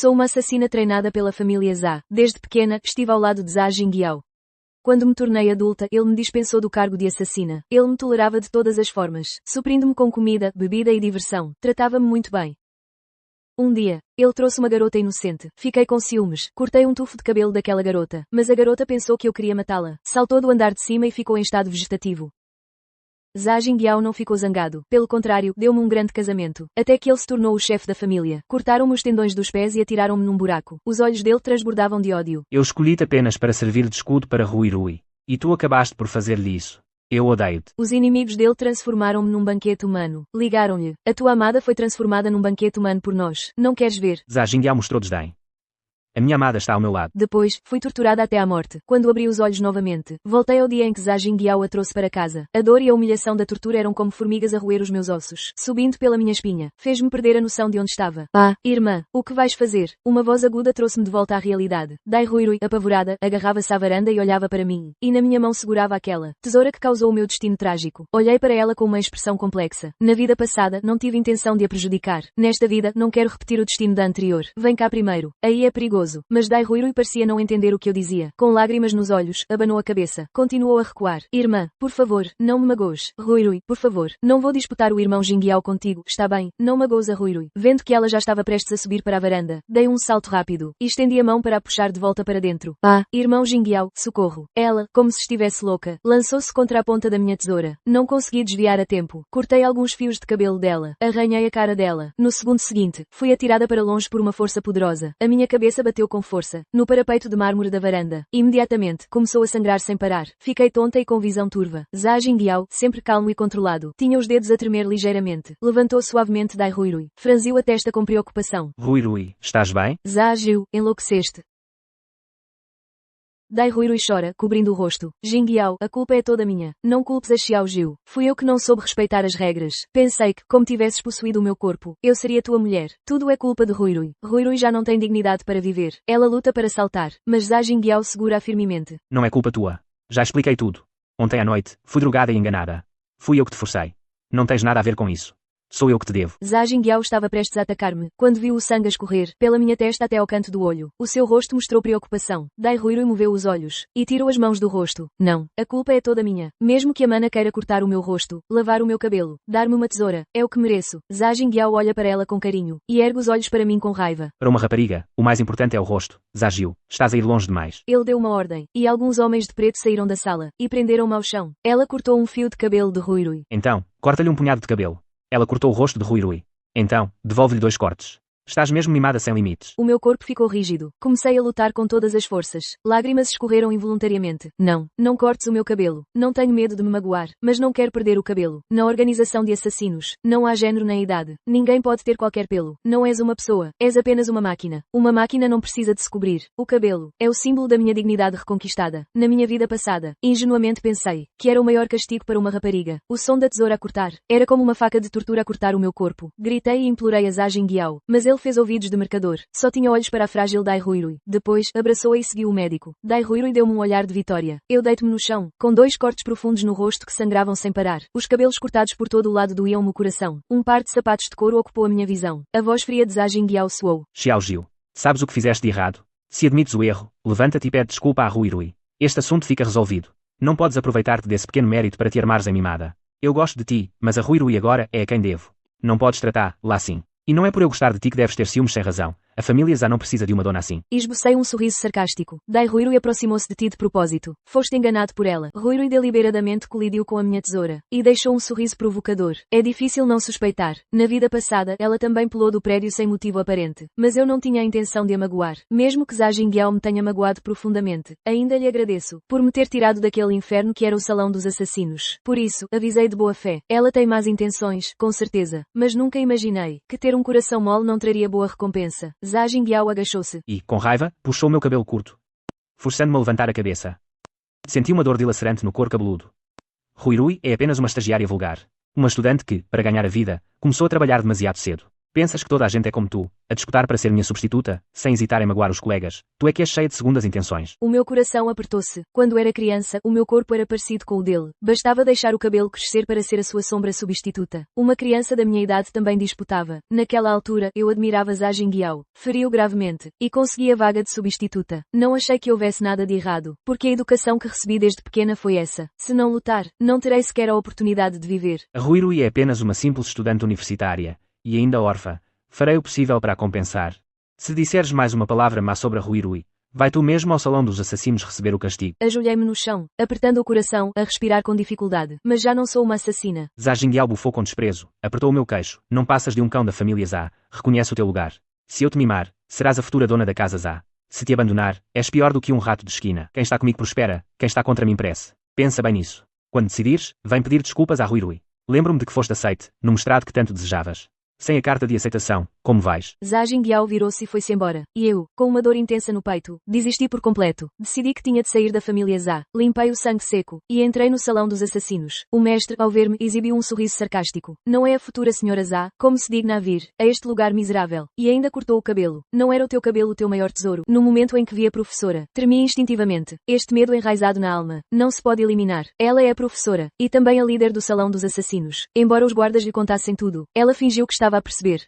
Sou uma assassina treinada pela família Zha. Desde pequena, estive ao lado de Zha Jingyao. Quando me tornei adulta, ele me dispensou do cargo de assassina. Ele me tolerava de todas as formas, suprindo-me com comida, bebida e diversão. Tratava-me muito bem. Um dia, ele trouxe uma garota inocente. Fiquei com ciúmes. Cortei um tufo de cabelo daquela garota. Mas a garota pensou que eu queria matá-la. Saltou do andar de cima e ficou em estado vegetativo. Zha Jingyao não ficou zangado. Pelo contrário, deu-me um grande casamento. Até que ele se tornou o chefe da família. Cortaram-me os tendões dos pés e atiraram-me num buraco. Os olhos dele transbordavam de ódio. Eu escolhi-te apenas para servir de escudo para Ruirui. E tu acabaste por fazer-lhe isso. Eu odeio-te. Os inimigos dele transformaram-me num banquete humano. Ligaram-lhe. A tua amada foi transformada num banquete humano por nós. Não queres ver? Zha Jingyao mostrou desdém. A minha amada está ao meu lado. Depois, fui torturada até à morte. Quando abri os olhos novamente, voltei ao dia em que Zha Jingyao a trouxe para casa. A dor e a humilhação da tortura eram como formigas a roer os meus ossos, subindo pela minha espinha. Fez-me perder a noção de onde estava. Ah, irmã, o que vais fazer? Uma voz aguda trouxe-me de volta à realidade. Dai Ruirui, apavorada, agarrava-se à varanda e olhava para mim. E na minha mão segurava aquela tesoura que causou o meu destino trágico. Olhei para ela com uma expressão complexa. Na vida passada, não tive intenção de a prejudicar. Nesta vida, não quero repetir o destino da anterior. Vem cá primeiro. Aí é perigoso. Mas Dai Ruirui parecia não entender o que eu dizia. Com lágrimas nos olhos, abanou a cabeça. Continuou a recuar. Irmã, por favor, não me magoes. Ruirui, por favor, não vou disputar o irmão Jingyao contigo. Está bem, não magoes a Ruirui. Vendo que ela já estava prestes a subir para a varanda, dei um salto rápido e estendi a mão para a puxar de volta para dentro. Ah, irmão Jingyao, socorro. Ela, como se estivesse louca, lançou-se contra a ponta da minha tesoura. Não consegui desviar a tempo. Cortei alguns fios de cabelo dela. Arranhei a cara dela. No segundo seguinte, fui atirada para longe por uma força poderosa. A minha cabeça bateu com força no parapeito de mármore da varanda. Imediatamente, começou a sangrar sem parar. Fiquei tonta e com visão turva. Zha Jingyao, sempre calmo e controlado, tinha os dedos a tremer ligeiramente. Levantou suavemente Dai Ruirui. Franziu a testa com preocupação. Ruirui, estás bem? Zha Jiu, enlouqueceste. Dai Ruirui chora, cobrindo o rosto. Jingyao, a culpa é toda minha. Não culpes a Xiao Jiu. Fui eu que não soube respeitar as regras. Pensei que, como tivesses possuído o meu corpo, eu seria tua mulher. Tudo é culpa de Ruirui. Ruirui já não tem dignidade para viver. Ela luta para saltar, mas Zha Jingyao segura firmemente. Não é culpa tua. Já expliquei tudo. Ontem à noite, fui drogada e enganada. Fui eu que te forcei. Não tens nada a ver com isso. Sou eu que te devo. Zha Jingyao estava prestes a atacar-me, quando viu o sangue a escorrer, pela minha testa até ao canto do olho. O seu rosto mostrou preocupação. Dai Ruirui moveu os olhos, e tirou as mãos do rosto. Não, a culpa é toda minha. Mesmo que a mana queira cortar o meu rosto, lavar o meu cabelo, dar-me uma tesoura, é o que mereço. Zha Jingyao olha para ela com carinho, e ergue os olhos para mim com raiva. Para uma rapariga, o mais importante é o rosto. Zha Jiu, estás a ir longe demais. Ele deu uma ordem, e alguns homens de preto saíram da sala, e prenderam-me ao chão. Ela cortou um fio de cabelo de Ruirui. Então, corta-lhe um punhado de cabelo. Ela cortou o rosto de Ruirui. Então, devolve-lhe 2 cortes. Estás mesmo mimada sem limites. O meu corpo ficou rígido. Comecei a lutar com todas as forças. Lágrimas escorreram involuntariamente. Não cortes o meu cabelo. Não tenho medo de me magoar, mas não quero perder o cabelo. Na organização de assassinos, não há género nem idade. Ninguém pode ter qualquer pelo. Não és uma pessoa. És apenas uma máquina. Uma máquina não precisa de se cobrir. O cabelo é o símbolo da minha dignidade reconquistada. Na minha vida passada, ingenuamente pensei que era o maior castigo para uma rapariga. O som da tesoura a cortar era como uma faca de tortura a cortar o meu corpo. Gritei e implorei a Zha Jingyao, mas ele fez ouvidos de mercador. Só tinha olhos para a frágil Dai Ruirui. Depois, abraçou-a e seguiu o médico. Dai Ruirui deu-me um olhar de vitória. Eu deito-me no chão, com 2 cortes profundos no rosto que sangravam sem parar. Os cabelos cortados por todo o lado doíam-me o coração. Um par de sapatos de couro ocupou a minha visão. A voz fria de Zha Jingyao soou. Xiao Jiu, sabes o que fizeste de errado? Se admites o erro, levanta-te e pede desculpa a Ruirui. Este assunto fica resolvido. Não podes aproveitar-te desse pequeno mérito para te armares em mimada. Eu gosto de ti, mas a Ruirui agora é a quem devo. Não podes tratá-la assim. E não é por eu gostar de ti que deves ter ciúmes sem razão. A família Zha não precisa de uma dona assim. Esbocei um sorriso sarcástico. Dai Ruirui aproximou-se de ti de propósito. Foste enganado por ela. Ruirui deliberadamente colidiu com a minha tesoura. E deixou um sorriso provocador. É difícil não suspeitar. Na vida passada, ela também pulou do prédio sem motivo aparente. Mas eu não tinha a intenção de a magoar. Mesmo que Zha Jingyao me tenha magoado profundamente, ainda lhe agradeço por me ter tirado daquele inferno que era o salão dos assassinos. Por isso, avisei de boa fé. Ela tem más intenções, com certeza. Mas nunca imaginei que ter um coração mole não traria boa recompensa. Zha Jingyao agachou-se. E, com raiva, puxou meu cabelo curto, forçando-me a levantar a cabeça. Senti uma dor dilacerante no couro cabeludo. Ruirui é apenas uma estagiária vulgar. Uma estudante que, para ganhar a vida, começou a trabalhar demasiado cedo. Pensas que toda a gente é como tu, a disputar para ser minha substituta, sem hesitar em magoar os colegas. Tu é que és cheia de segundas intenções. O meu coração apertou-se. Quando era criança, o meu corpo era parecido com o dele. Bastava deixar o cabelo crescer para ser a sua sombra substituta. Uma criança da minha idade também disputava. Naquela altura, eu admirava Zhao Jingyao. Feriu gravemente. E consegui a vaga de substituta. Não achei que houvesse nada de errado. Porque a educação que recebi desde pequena foi essa. Se não lutar, não terei sequer a oportunidade de viver. A Ruirui é apenas uma simples estudante universitária. E ainda órfã. Farei o possível para a compensar. Se disseres mais uma palavra má sobre a Ruirui, vai tu mesmo ao salão dos assassinos receber o castigo. Ajoelhei-me no chão, apertando o coração, a respirar com dificuldade. Mas já não sou uma assassina. Zhao Jingyao bufou com desprezo, apertou o meu queixo. Não passas de um cão da família Zha. Reconhece o teu lugar. Se eu te mimar, serás a futura dona da casa Zha. Se te abandonar, és pior do que um rato de esquina. Quem está comigo prospera, quem está contra mim perece. Pensa bem nisso. Quando decidires, vem pedir desculpas à Ruirui. Lembro-me de que foste aceite, no mestrado que tanto desejavas. Sem a carta de aceitação, como vais? Zhao Jingyao virou-se e foi-se embora. E eu, com uma dor intensa no peito, desisti por completo. Decidi que tinha de sair da família Zha. Limpei o sangue seco. E entrei no salão dos assassinos. O mestre, ao ver-me, exibiu um sorriso sarcástico. Não é a futura senhora Zha, como se digna a vir, a este lugar miserável. E ainda cortou o cabelo. Não era o teu cabelo o teu maior tesouro. No momento em que vi a professora, tremi instintivamente. Este medo enraizado na alma, não se pode eliminar. Ela é a professora. E também a líder do salão dos assassinos. Embora os guardas lhe contassem tudo, ela fingiu que estava a perceber.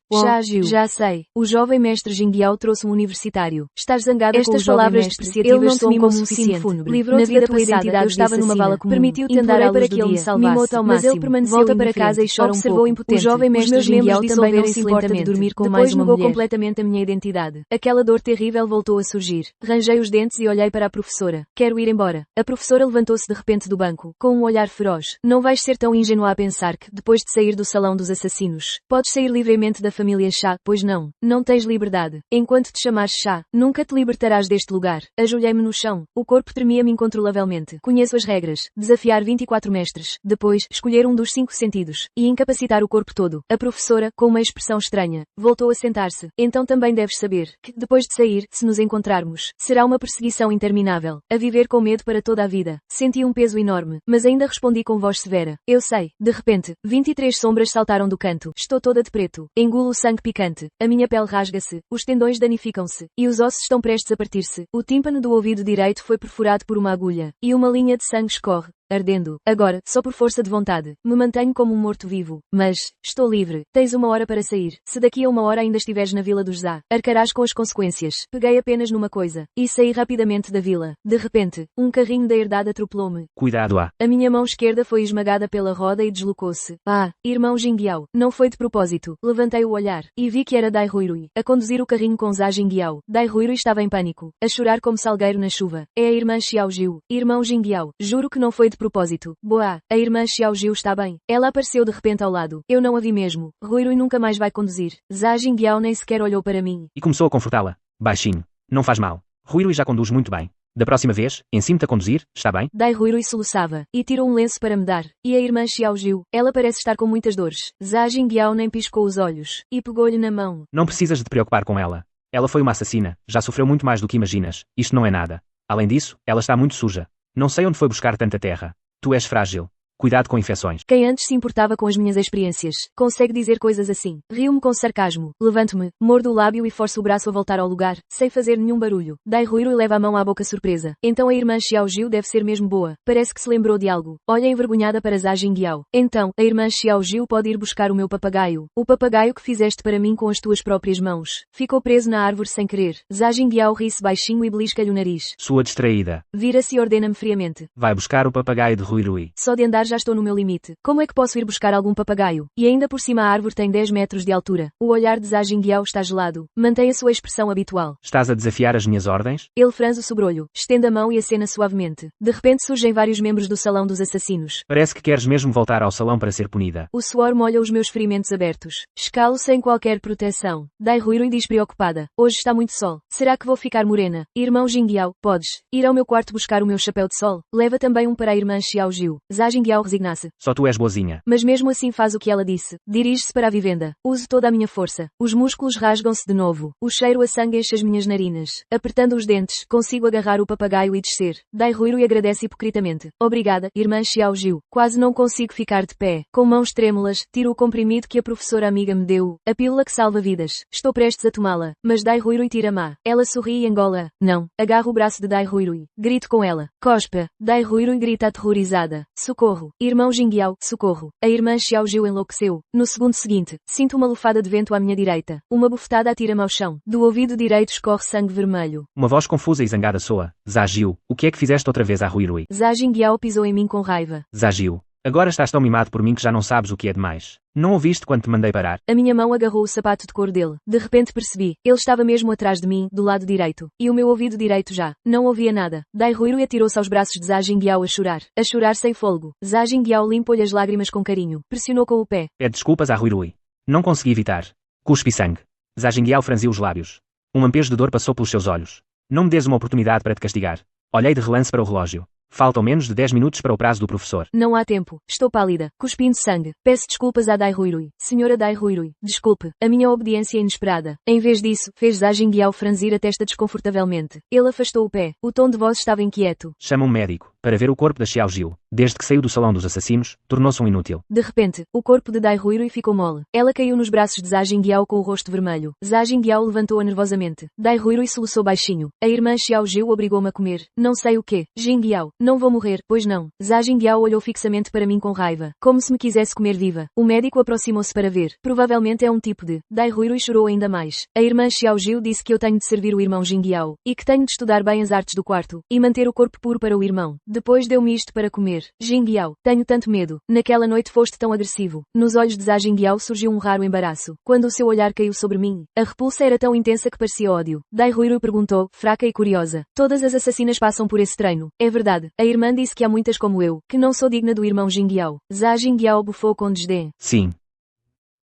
Já sei. O jovem mestre Jingyao trouxe um universitário. Estás zangada com Estas o jovem palavras mestre. depreciativas Ele não soam temimou como um suficiente. sino fúnebre. Livrou-te Na vida da tua passada, identidade eu estava numa vala comum. Permitiu-te Implorei andar à para luz que do ele me dia. salvasse, Mimou-te ao mas máximo. ele permaneceu Volta para indiferente. casa e chora um Observou pouco. impotente. O jovem Os mestre meus membros Jingyao também não se dissolveram-se importa de lentamente. dormir com Depois mais uma negou mulher. completamente a minha identidade. Aquela dor terrível voltou a surgir. Rangei os dentes e olhei para a professora. Quero ir embora. A professora levantou-se de repente do banco, com um olhar feroz. Não vais ser tão ingênua a pensar que, depois de sair do salão dos assassinos, podes sair livremente da família Xia, pois não. Não tens liberdade. Enquanto te chamares Xia, nunca te libertarás deste lugar. Ajoelhei-me no chão. O corpo tremia-me incontrolavelmente. Conheço as regras. Desafiar 24 mestres. Depois, escolher um dos 5 sentidos. E incapacitar o corpo todo. A professora, com uma expressão estranha, voltou a sentar-se. Então também deves saber, que, depois de sair, se nos encontrarmos, será uma perseguição interminável. A viver com medo para toda a vida. Senti um peso enorme, mas ainda respondi com voz severa. Eu sei. De repente, 23 sombras saltaram do canto. Estou toda de preto. Engulo o sangue picante. A minha pele rasga-se. Os tendões danificam-se. E os ossos estão prestes a partir-se. O tímpano do ouvido direito foi perfurado por uma agulha. E uma linha de sangue escorre. Ardendo. Agora, só por força de vontade, me mantenho como um morto-vivo. Mas, estou livre. Tens 1 hora para sair. Se daqui a 1 hora ainda estiveres na vila dos Zha, arcarás com as consequências. Peguei apenas numa coisa. E saí rapidamente da vila. De repente, um carrinho da herdade atropelou-me. Cuidado, A minha mão esquerda foi esmagada pela roda e deslocou-se. Irmão Jingyao. Não foi de propósito. Levantei o olhar. E vi que era Dai Ruirui, a conduzir o carrinho com Zhao Jingyao. Dai Ruirui estava em pânico. A chorar como salgueiro na chuva. É a irmã Xiao Jiu. Irmão Jingyao. Juro que não foi de propósito. Boa. A irmã Xiao Jiu está bem. Ela apareceu de repente ao lado. Eu não a vi mesmo. Ruirui nunca mais vai conduzir. Zhao Jingyao nem sequer olhou para mim. E começou a confortá-la. Baixinho. Não faz mal. Ruirui já conduz muito bem. Da próxima vez, ensino-te a conduzir, está bem? Dai Ruirui soluçava. E tirou um lenço para me dar. E a irmã Xiao Jiu. Ela parece estar com muitas dores. Zhao Jingyao nem piscou os olhos. E pegou-lhe na mão. Não precisas de te preocupar com ela. Ela foi uma assassina. Já sofreu muito mais do que imaginas. Isto não é nada. Além disso, ela está muito suja. Não sei onde foi buscar tanta terra. Tu és frágil. Cuidado com infecções. Quem antes se importava com as minhas experiências, consegue dizer coisas assim. Rio-me com sarcasmo. Levanto-me, mordo o lábio e forço o braço a voltar ao lugar, sem fazer nenhum barulho. Dai Ruirui leva a mão à boca surpresa. Então a irmã Xiao Jiu deve ser mesmo boa. Parece que se lembrou de algo. Olha envergonhada para Zhao Jingyao. Então, a irmã Xiao Jiu pode ir buscar o meu papagaio. O papagaio que fizeste para mim com as tuas próprias mãos. Ficou preso na árvore sem querer. Zhao Jingyao ri-se baixinho e belisca-lhe o nariz. Sua distraída. Vira-se e ordena-me friamente. Vai buscar o papagaio de Ruirui. Só de andar já estou no meu limite. Como é que posso ir buscar algum papagaio? E ainda por cima a árvore tem 10 metros de altura. O olhar de Zhao Jingyao está gelado. Mantém a sua expressão habitual. Estás a desafiar as minhas ordens? Ele franze o sobrolho, estende a mão e acena suavemente. De repente surgem vários membros do salão dos assassinos. Parece que queres mesmo voltar ao salão para ser punida. O suor molha os meus ferimentos abertos. Escalo sem qualquer proteção. Dai Ruirui diz preocupada. Hoje está muito sol. Será que vou ficar morena? Irmão Jingyao, podes ir ao meu quarto buscar o meu chapéu de sol. Leva também um para a irmã Xiao Jiu. Zhao Jingyao Xiao resigna-se. Só tu és boazinha. Mas mesmo assim faz o que ela disse. Dirige-se para a vivenda. Uso toda a minha força. Os músculos rasgam-se de novo. O cheiro a sangue enche as minhas narinas. Apertando os dentes, consigo agarrar o papagaio e descer. Dai Ruirui agradece hipocritamente. Obrigada, irmã Xiao Jiu. Quase não consigo ficar de pé. Com mãos trêmulas, tiro o comprimido que a professora amiga me deu. A pílula que salva vidas. Estou prestes a tomá-la. Mas Dai Ruirui tira-me. Ela sorri e engola. Não. Agarro o braço de Dai Ruirui. Grito com ela. Cospa. Dai Ruirui grita aterrorizada. Socorro. Irmão Jingyao, socorro. A irmã Xiao Jiu enlouqueceu. No segundo seguinte, sinto uma lufada de vento à minha direita. Uma bufetada atira-me ao chão. Do ouvido direito escorre sangue vermelho. Uma voz confusa e zangada soa. Zagil, o que é que fizeste outra vez a Ruirui? Zha Jingyao pisou em mim com raiva. Zagil, agora estás tão mimado por mim que já não sabes o que é demais. Não ouviste quando te mandei parar? A minha mão agarrou o sapato de couro dele. De repente percebi. Ele estava mesmo atrás de mim, do lado direito. E o meu ouvido direito já. Não ouvia nada. Dai Ruirui atirou-se aos braços de Zha Jingyao a chorar. A chorar sem fôlego. Zha Jingyao limpou-lhe as lágrimas com carinho. Pressionou com o pé. Pede desculpas a Ruirui. Não consegui evitar. Cuspe sangue. Zha Jingyao franziu os lábios. Um lampejo de dor passou pelos seus olhos. Não me des uma oportunidade para te castigar. Olhei de relance para o relógio. Faltam menos de 10 minutos para o prazo do professor. Não há tempo. Estou pálida, cuspindo sangue. Peço desculpas a Dai Ruirui. Senhora Dai Ruirui, desculpe. A minha obediência é inesperada. Em vez disso, fez Zha Jingyao franzir a testa desconfortavelmente. Ele afastou o pé. O tom de voz estava inquieto. Chama um médico, para ver o corpo da Xiao Jiu. Desde que saiu do salão dos assassinos, tornou-se um inútil. De repente, o corpo de Dai Ruirui ficou mole. Ela caiu nos braços de Zha Jingyao com o rosto vermelho. Zha Jingyao levantou-a nervosamente. Dai Ruirui soluçou baixinho. A irmã Xiao Jiu obrigou-me a comer. Não sei o quê. Jingyao, não vou morrer, pois não. Zha Jingyao olhou fixamente para mim com raiva. Como se me quisesse comer viva. O médico aproximou-se para ver. Provavelmente é um tipo de... Dai Ruirui chorou ainda mais. A irmã Xiao Jiu disse que eu tenho de servir o irmão Jingyao. E que tenho de estudar bem as artes do quarto. E manter o corpo puro para o irmão. Depois deu-me isto para comer. Jingyao, tenho tanto medo. Naquela noite foste tão agressivo. Nos olhos de Zha Jingyao surgiu um raro embaraço. Quando o seu olhar caiu sobre mim, a repulsa era tão intensa que parecia ódio. Dai Ruirui perguntou, fraca e curiosa. Todas as assassinas passam por esse treino. É verdade. A irmã disse que há muitas como eu, que não sou digna do irmão Jingyao. Zha Jingyao bufou com desdém. Sim.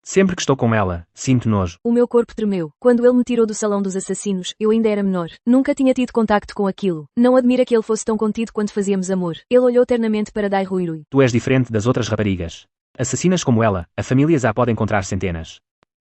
Sempre que estou com ela, sinto nojo. O meu corpo tremeu. Quando ele me tirou do salão dos assassinos, eu ainda era menor. Nunca tinha tido contacto com aquilo. Não admira que ele fosse tão contido quando fazíamos amor. Ele olhou ternamente para Dai Ruirui. Tu és diferente das outras raparigas. Assassinas como ela, a família já pode encontrar centenas.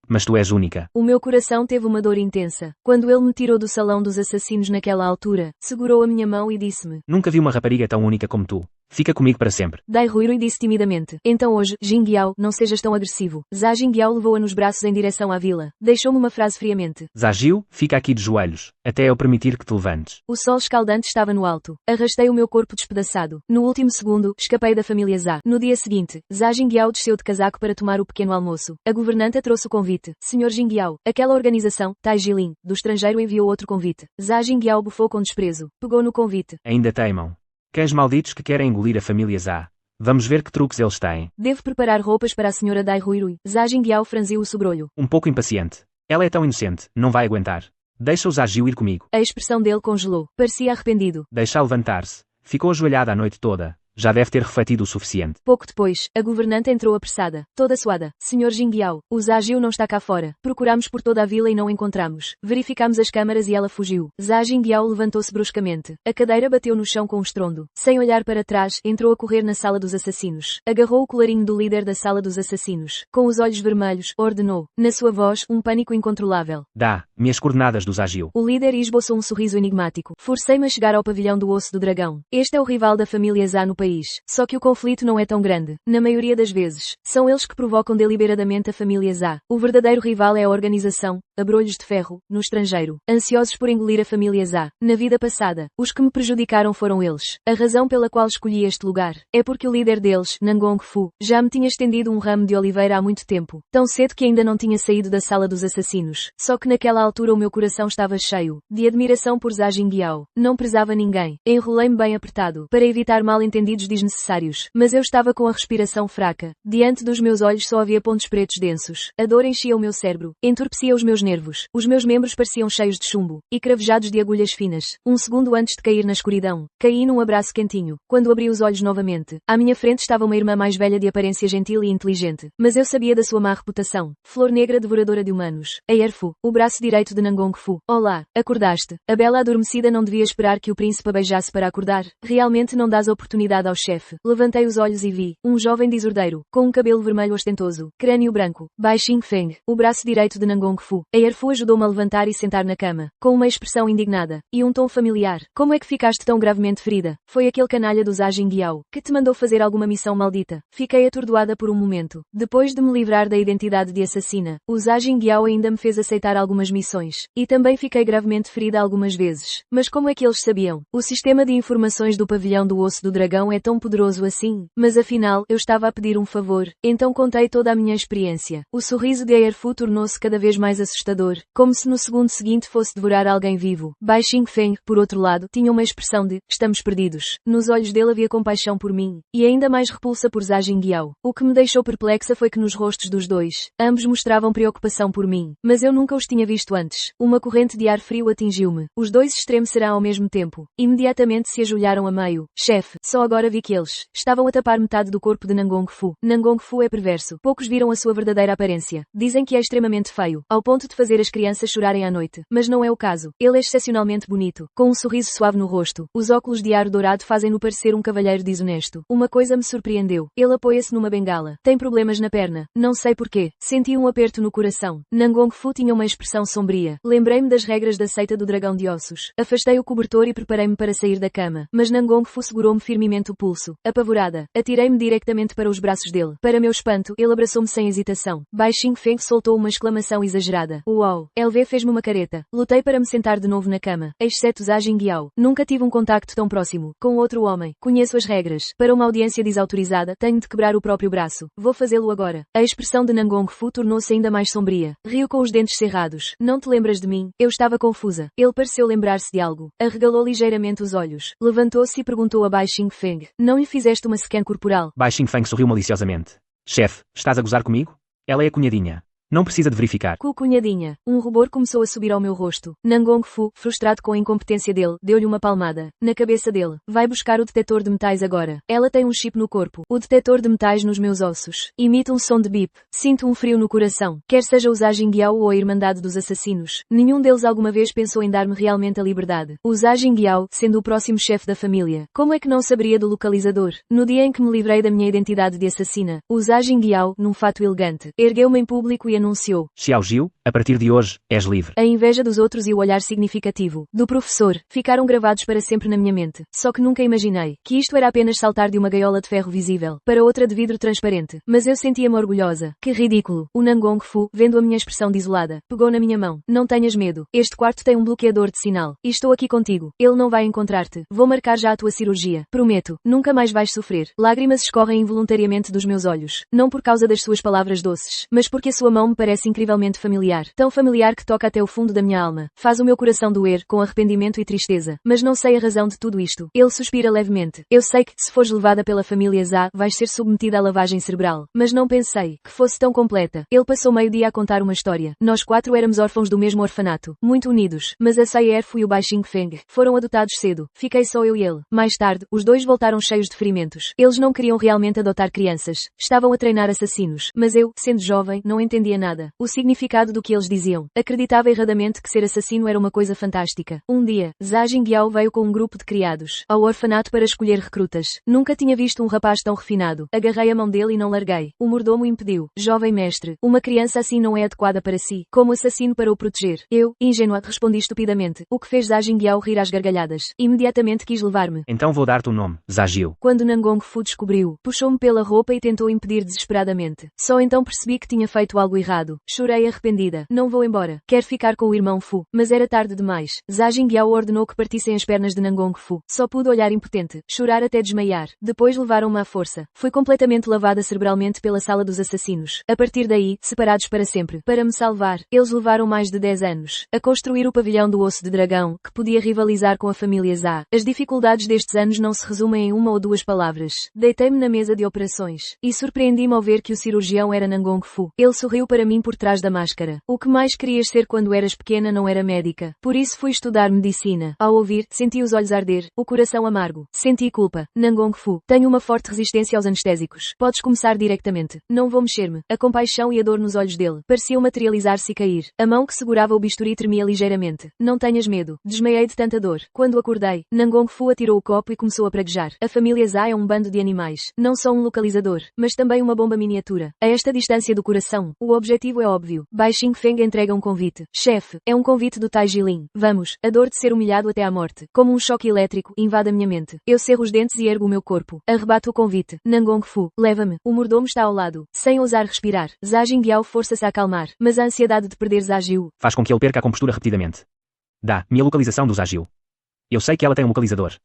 Mas tu és única. O meu coração teve uma dor intensa. Quando ele me tirou do salão dos assassinos naquela altura, segurou a minha mão e disse-me. Nunca vi uma rapariga tão única como tu. Fica comigo para sempre. Dai Ruirui disse timidamente. Então hoje, Jingyao, não sejas tão agressivo. Zha Jingyao levou-a nos braços em direção à vila. Deixou-me uma frase friamente. Zagil, fica aqui de joelhos, até eu permitir que te levantes. O sol escaldante estava no alto. Arrastei o meu corpo despedaçado. No último segundo, escapei da família Zha. No dia seguinte, Zha Jingyao desceu de casaco para tomar o pequeno almoço. A governanta trouxe o convite. Senhor Jingyao, aquela organização, Tai Jilin, do estrangeiro enviou outro convite. Zha Jingyao bufou com desprezo. Pegou no convite. Ainda teimam. Cães malditos que querem engolir a família Zha. Vamos ver que truques eles têm. Devo preparar roupas para a senhora Dai Ruirui. Zha Jingyao franziu o sobrolho. Um pouco impaciente. Ela é tão inocente, não vai aguentar. Deixa o Zagil ir comigo. A expressão dele congelou. Parecia arrependido. Deixa-a levantar-se. Ficou ajoelhada a noite toda. Já deve ter refletido o suficiente. Pouco depois, a governanta entrou apressada, toda suada. Senhor Jingyao, o Zha Jiu não está cá fora. Procuramos por toda a vila e não encontramos. Verificamos as câmaras e ela fugiu. Zha Jingyao levantou-se bruscamente. A cadeira bateu no chão com um estrondo. Sem olhar para trás, entrou a correr na sala dos assassinos. Agarrou o colarinho do líder da sala dos assassinos. Com os olhos vermelhos, ordenou. Na sua voz, um pânico incontrolável. Dá-me as coordenadas do Zagil. O líder esboçou um sorriso enigmático. Forcei-me a chegar ao pavilhão do osso do dragão. Este é o rival da família Zha no país. Só que o conflito não é tão grande. Na maioria das vezes, são eles que provocam deliberadamente a família Zha. O verdadeiro rival é a organização, Abrolhos de Ferro, no estrangeiro. Ansiosos por engolir a família Zha. Na vida passada, os que me prejudicaram foram eles. A razão pela qual escolhi este lugar é porque o líder deles, Nangong Fu, já me tinha estendido um ramo de oliveira há muito tempo. Tão cedo que ainda não tinha saído da sala dos assassinos. Só que naquela altura o meu coração estava cheio de admiração por Zha Jingyao. Não prezava ninguém. Enrolei-me bem apertado, para evitar mal-entendidos desnecessários. Mas eu estava com a respiração fraca. Diante dos meus olhos só havia pontos pretos densos. A dor enchia o meu cérebro. Entorpecia os meus nervos. Os meus membros pareciam cheios de chumbo. E cravejados de agulhas finas. Um segundo antes de cair na escuridão, caí num abraço quentinho. Quando abri os olhos novamente, à minha frente estava uma irmã mais velha de aparência gentil e inteligente. Mas eu sabia da sua má reputação. Flor negra devoradora de humanos. A Erfu, o braço direito de Nangong Fu. Olá, acordaste. A bela adormecida não devia esperar que o príncipe a beijasse para acordar. Realmente não dás oportunidade virada ao chefe. Levantei os olhos e vi um jovem desordeiro, com um cabelo vermelho ostentoso, crânio branco, Bai Xingfeng, o braço direito de Nangong Fu. A Erfu ajudou-me a levantar e sentar na cama, com uma expressão indignada, e um tom familiar. Como é que ficaste tão gravemente ferida? Foi aquele canalha do Zha Jingyao, que te mandou fazer alguma missão maldita. Fiquei atordoada por um momento. Depois de me livrar da identidade de assassina, o Zha Jingyao ainda me fez aceitar algumas missões, e também fiquei gravemente ferida algumas vezes. Mas como é que eles sabiam? O sistema de informações do pavilhão do osso do dragão é tão poderoso assim? Mas afinal, eu estava a pedir um favor, então contei toda a minha experiência. O sorriso de Aerfu tornou-se cada vez mais assustador, como se no segundo seguinte fosse devorar alguém vivo. Bai Xingfeng, por outro lado, tinha uma expressão de estamos perdidos. Nos olhos dele havia compaixão por mim, e ainda mais repulsa por Zha Jingyao. O que me deixou perplexa foi que nos rostos dos dois, ambos mostravam preocupação por mim, mas eu nunca os tinha visto antes. Uma corrente de ar frio atingiu-me. Os dois estremecerão ao mesmo tempo. Imediatamente se ajoelharam a meio. Chefe, só agora vi que eles estavam a tapar metade do corpo de Nangong Fu. Nangong Fu é perverso. Poucos viram a sua verdadeira aparência. Dizem que é extremamente feio, ao ponto de fazer as crianças chorarem à noite. Mas não é o caso. Ele é excepcionalmente bonito, com um sorriso suave no rosto. Os óculos de ar dourado fazem-no parecer um cavalheiro desonesto. Uma coisa me surpreendeu. Ele apoia-se numa bengala. Tem problemas na perna. Não sei porquê. Senti um aperto no coração. Nangong Fu tinha uma expressão sombria. Lembrei-me das regras da seita do dragão de ossos. Afastei o cobertor e preparei-me para sair da cama. Mas Nangong Fu segurou-me firmemente o pulso. Apavorada, atirei-me diretamente para os braços dele. Para meu espanto, ele abraçou-me sem hesitação. Bai Xingfeng soltou uma exclamação exagerada. Uau! LV fez-me uma careta. Lutei para me sentar de novo na cama. Exceto Zha Jingyao. Nunca tive um contacto tão próximo com outro homem. Conheço as regras. Para uma audiência desautorizada, tenho de quebrar o próprio braço. Vou fazê-lo agora. A expressão de Nangong Fu tornou-se ainda mais sombria. Riu com os dentes cerrados. Não te lembras de mim? Eu estava confusa. Ele pareceu lembrar-se de algo. Arregalou ligeiramente os olhos. Levantou-se e perguntou a Bai Xingfeng. Não lhe fizeste uma scan corporal? Bai Xingfeng sorriu maliciosamente. Chefe, estás a gozar comigo? Ela é a cunhadinha. Não precisa de verificar. Cunhadinha. Um rubor começou a subir ao meu rosto. Nangong Fu, frustrado com a incompetência dele, deu-lhe uma palmada na cabeça dele. Vai buscar o detetor de metais agora. Ela tem um chip no corpo. O detetor de metais nos meus ossos. Imita um som de bip. Sinto um frio no coração. Quer seja o Zha Jingyao ou a Irmandade dos Assassinos, nenhum deles alguma vez pensou em dar-me realmente a liberdade. O Zha Jingyao, sendo o próximo chefe da família, como é que não saberia do localizador? No dia em que me livrei da minha identidade de assassina, o Zha Jingyao, num fato elegante, ergueu-me em público e anunciou. Xiao Jiu, a partir de hoje, és livre. A inveja dos outros e o olhar significativo do professor ficaram gravados para sempre na minha mente. Só que nunca imaginei que isto era apenas saltar de uma gaiola de ferro visível para outra de vidro transparente. Mas eu sentia-me orgulhosa. Que ridículo. O Nangong Fu, vendo a minha expressão desolada, pegou na minha mão. Não tenhas medo. Este quarto tem um bloqueador de sinal. E estou aqui contigo. Ele não vai encontrar-te. Vou marcar já a tua cirurgia. Prometo. Nunca mais vais sofrer. Lágrimas escorrem involuntariamente dos meus olhos. Não por causa das suas palavras doces, mas porque a sua mão me parece incrivelmente familiar. Tão familiar que toca até o fundo da minha alma. Faz o meu coração doer, com arrependimento e tristeza. Mas não sei a razão de tudo isto. Ele suspira levemente. Eu sei que, se fores levada pela família Zha, vais ser submetida à lavagem cerebral. Mas não pensei que fosse tão completa. Ele passou meio dia a contar uma história. Nós 4 éramos órfãos do mesmo orfanato. Muito unidos. Mas a Sei Erfu e o Bai Xingfeng foram adotados cedo. Fiquei só eu e ele. Mais tarde, os dois voltaram cheios de ferimentos. Eles não queriam realmente adotar crianças. Estavam a treinar assassinos. Mas eu, sendo jovem, não entendia nada. O significado do que eles diziam. Acreditava erradamente que ser assassino era uma coisa fantástica. Um dia, Zha Jingyao veio com um grupo de criados ao orfanato para escolher recrutas. Nunca tinha visto um rapaz tão refinado. Agarrei a mão dele e não larguei. O mordomo impediu. Jovem mestre, uma criança assim não é adequada para si. Como assassino para o proteger. Eu, ingênua, respondi estupidamente. O que fez Zha Jingyao rir às gargalhadas. Imediatamente quis levar-me. Então vou dar-te o nome, Zha Jiu. Quando Nangong Fu descobriu, puxou-me pela roupa e tentou impedir desesperadamente. Só então percebi que tinha feito algo errado. Chorei arrependida. Não vou embora. Quero ficar com o irmão Fu. Mas era tarde demais. Zha Jingyao ordenou que partissem as pernas de Nangong Fu. Só pude olhar impotente. Chorar até desmaiar. Depois levaram-me à força. Fui completamente lavada cerebralmente pela sala dos assassinos. A partir daí, separados para sempre. Para me salvar, eles levaram mais de 10 anos a construir o pavilhão do osso de dragão, que podia rivalizar com a família Zha. As dificuldades destes anos não se resumem em uma ou duas palavras. Deitei-me na mesa de operações e surpreendi-me ao ver que o cirurgião era Nangong Fu. Ele sorriu para para mim por trás da máscara. O que mais querias ser quando eras pequena não era médica. Por isso fui estudar medicina. Ao ouvir, senti os olhos arder, o coração amargo. Senti culpa. Nangong Fu. Tenho uma forte resistência aos anestésicos. Podes começar diretamente. Não vou mexer-me. A compaixão e a dor nos olhos dele pareciam materializar-se e cair. A mão que segurava o bisturi tremia ligeiramente. Não tenhas medo. Desmaiei de tanta dor. Quando acordei, Nangong Fu atirou o copo e começou a praguejar. A família Zha é um bando de animais. Não só um localizador, mas também uma bomba miniatura. A esta distância do coração, o objetivo é óbvio. Bai Xingfeng entrega um convite. Chefe, é um convite do Tai Jilin. Vamos. A dor de ser humilhado até à morte, como um choque elétrico, invade a minha mente. Eu cerro os dentes e ergo o meu corpo. Arrebato o convite. Nangong Fu, leva-me. O mordomo está ao lado. Sem ousar respirar, Zha Jingyao força-se a acalmar, mas a ansiedade de perder Zha Jiu faz com que ele perca a compostura repetidamente. Dá-me a localização do Zha Jiu. Eu sei que ela tem um localizador.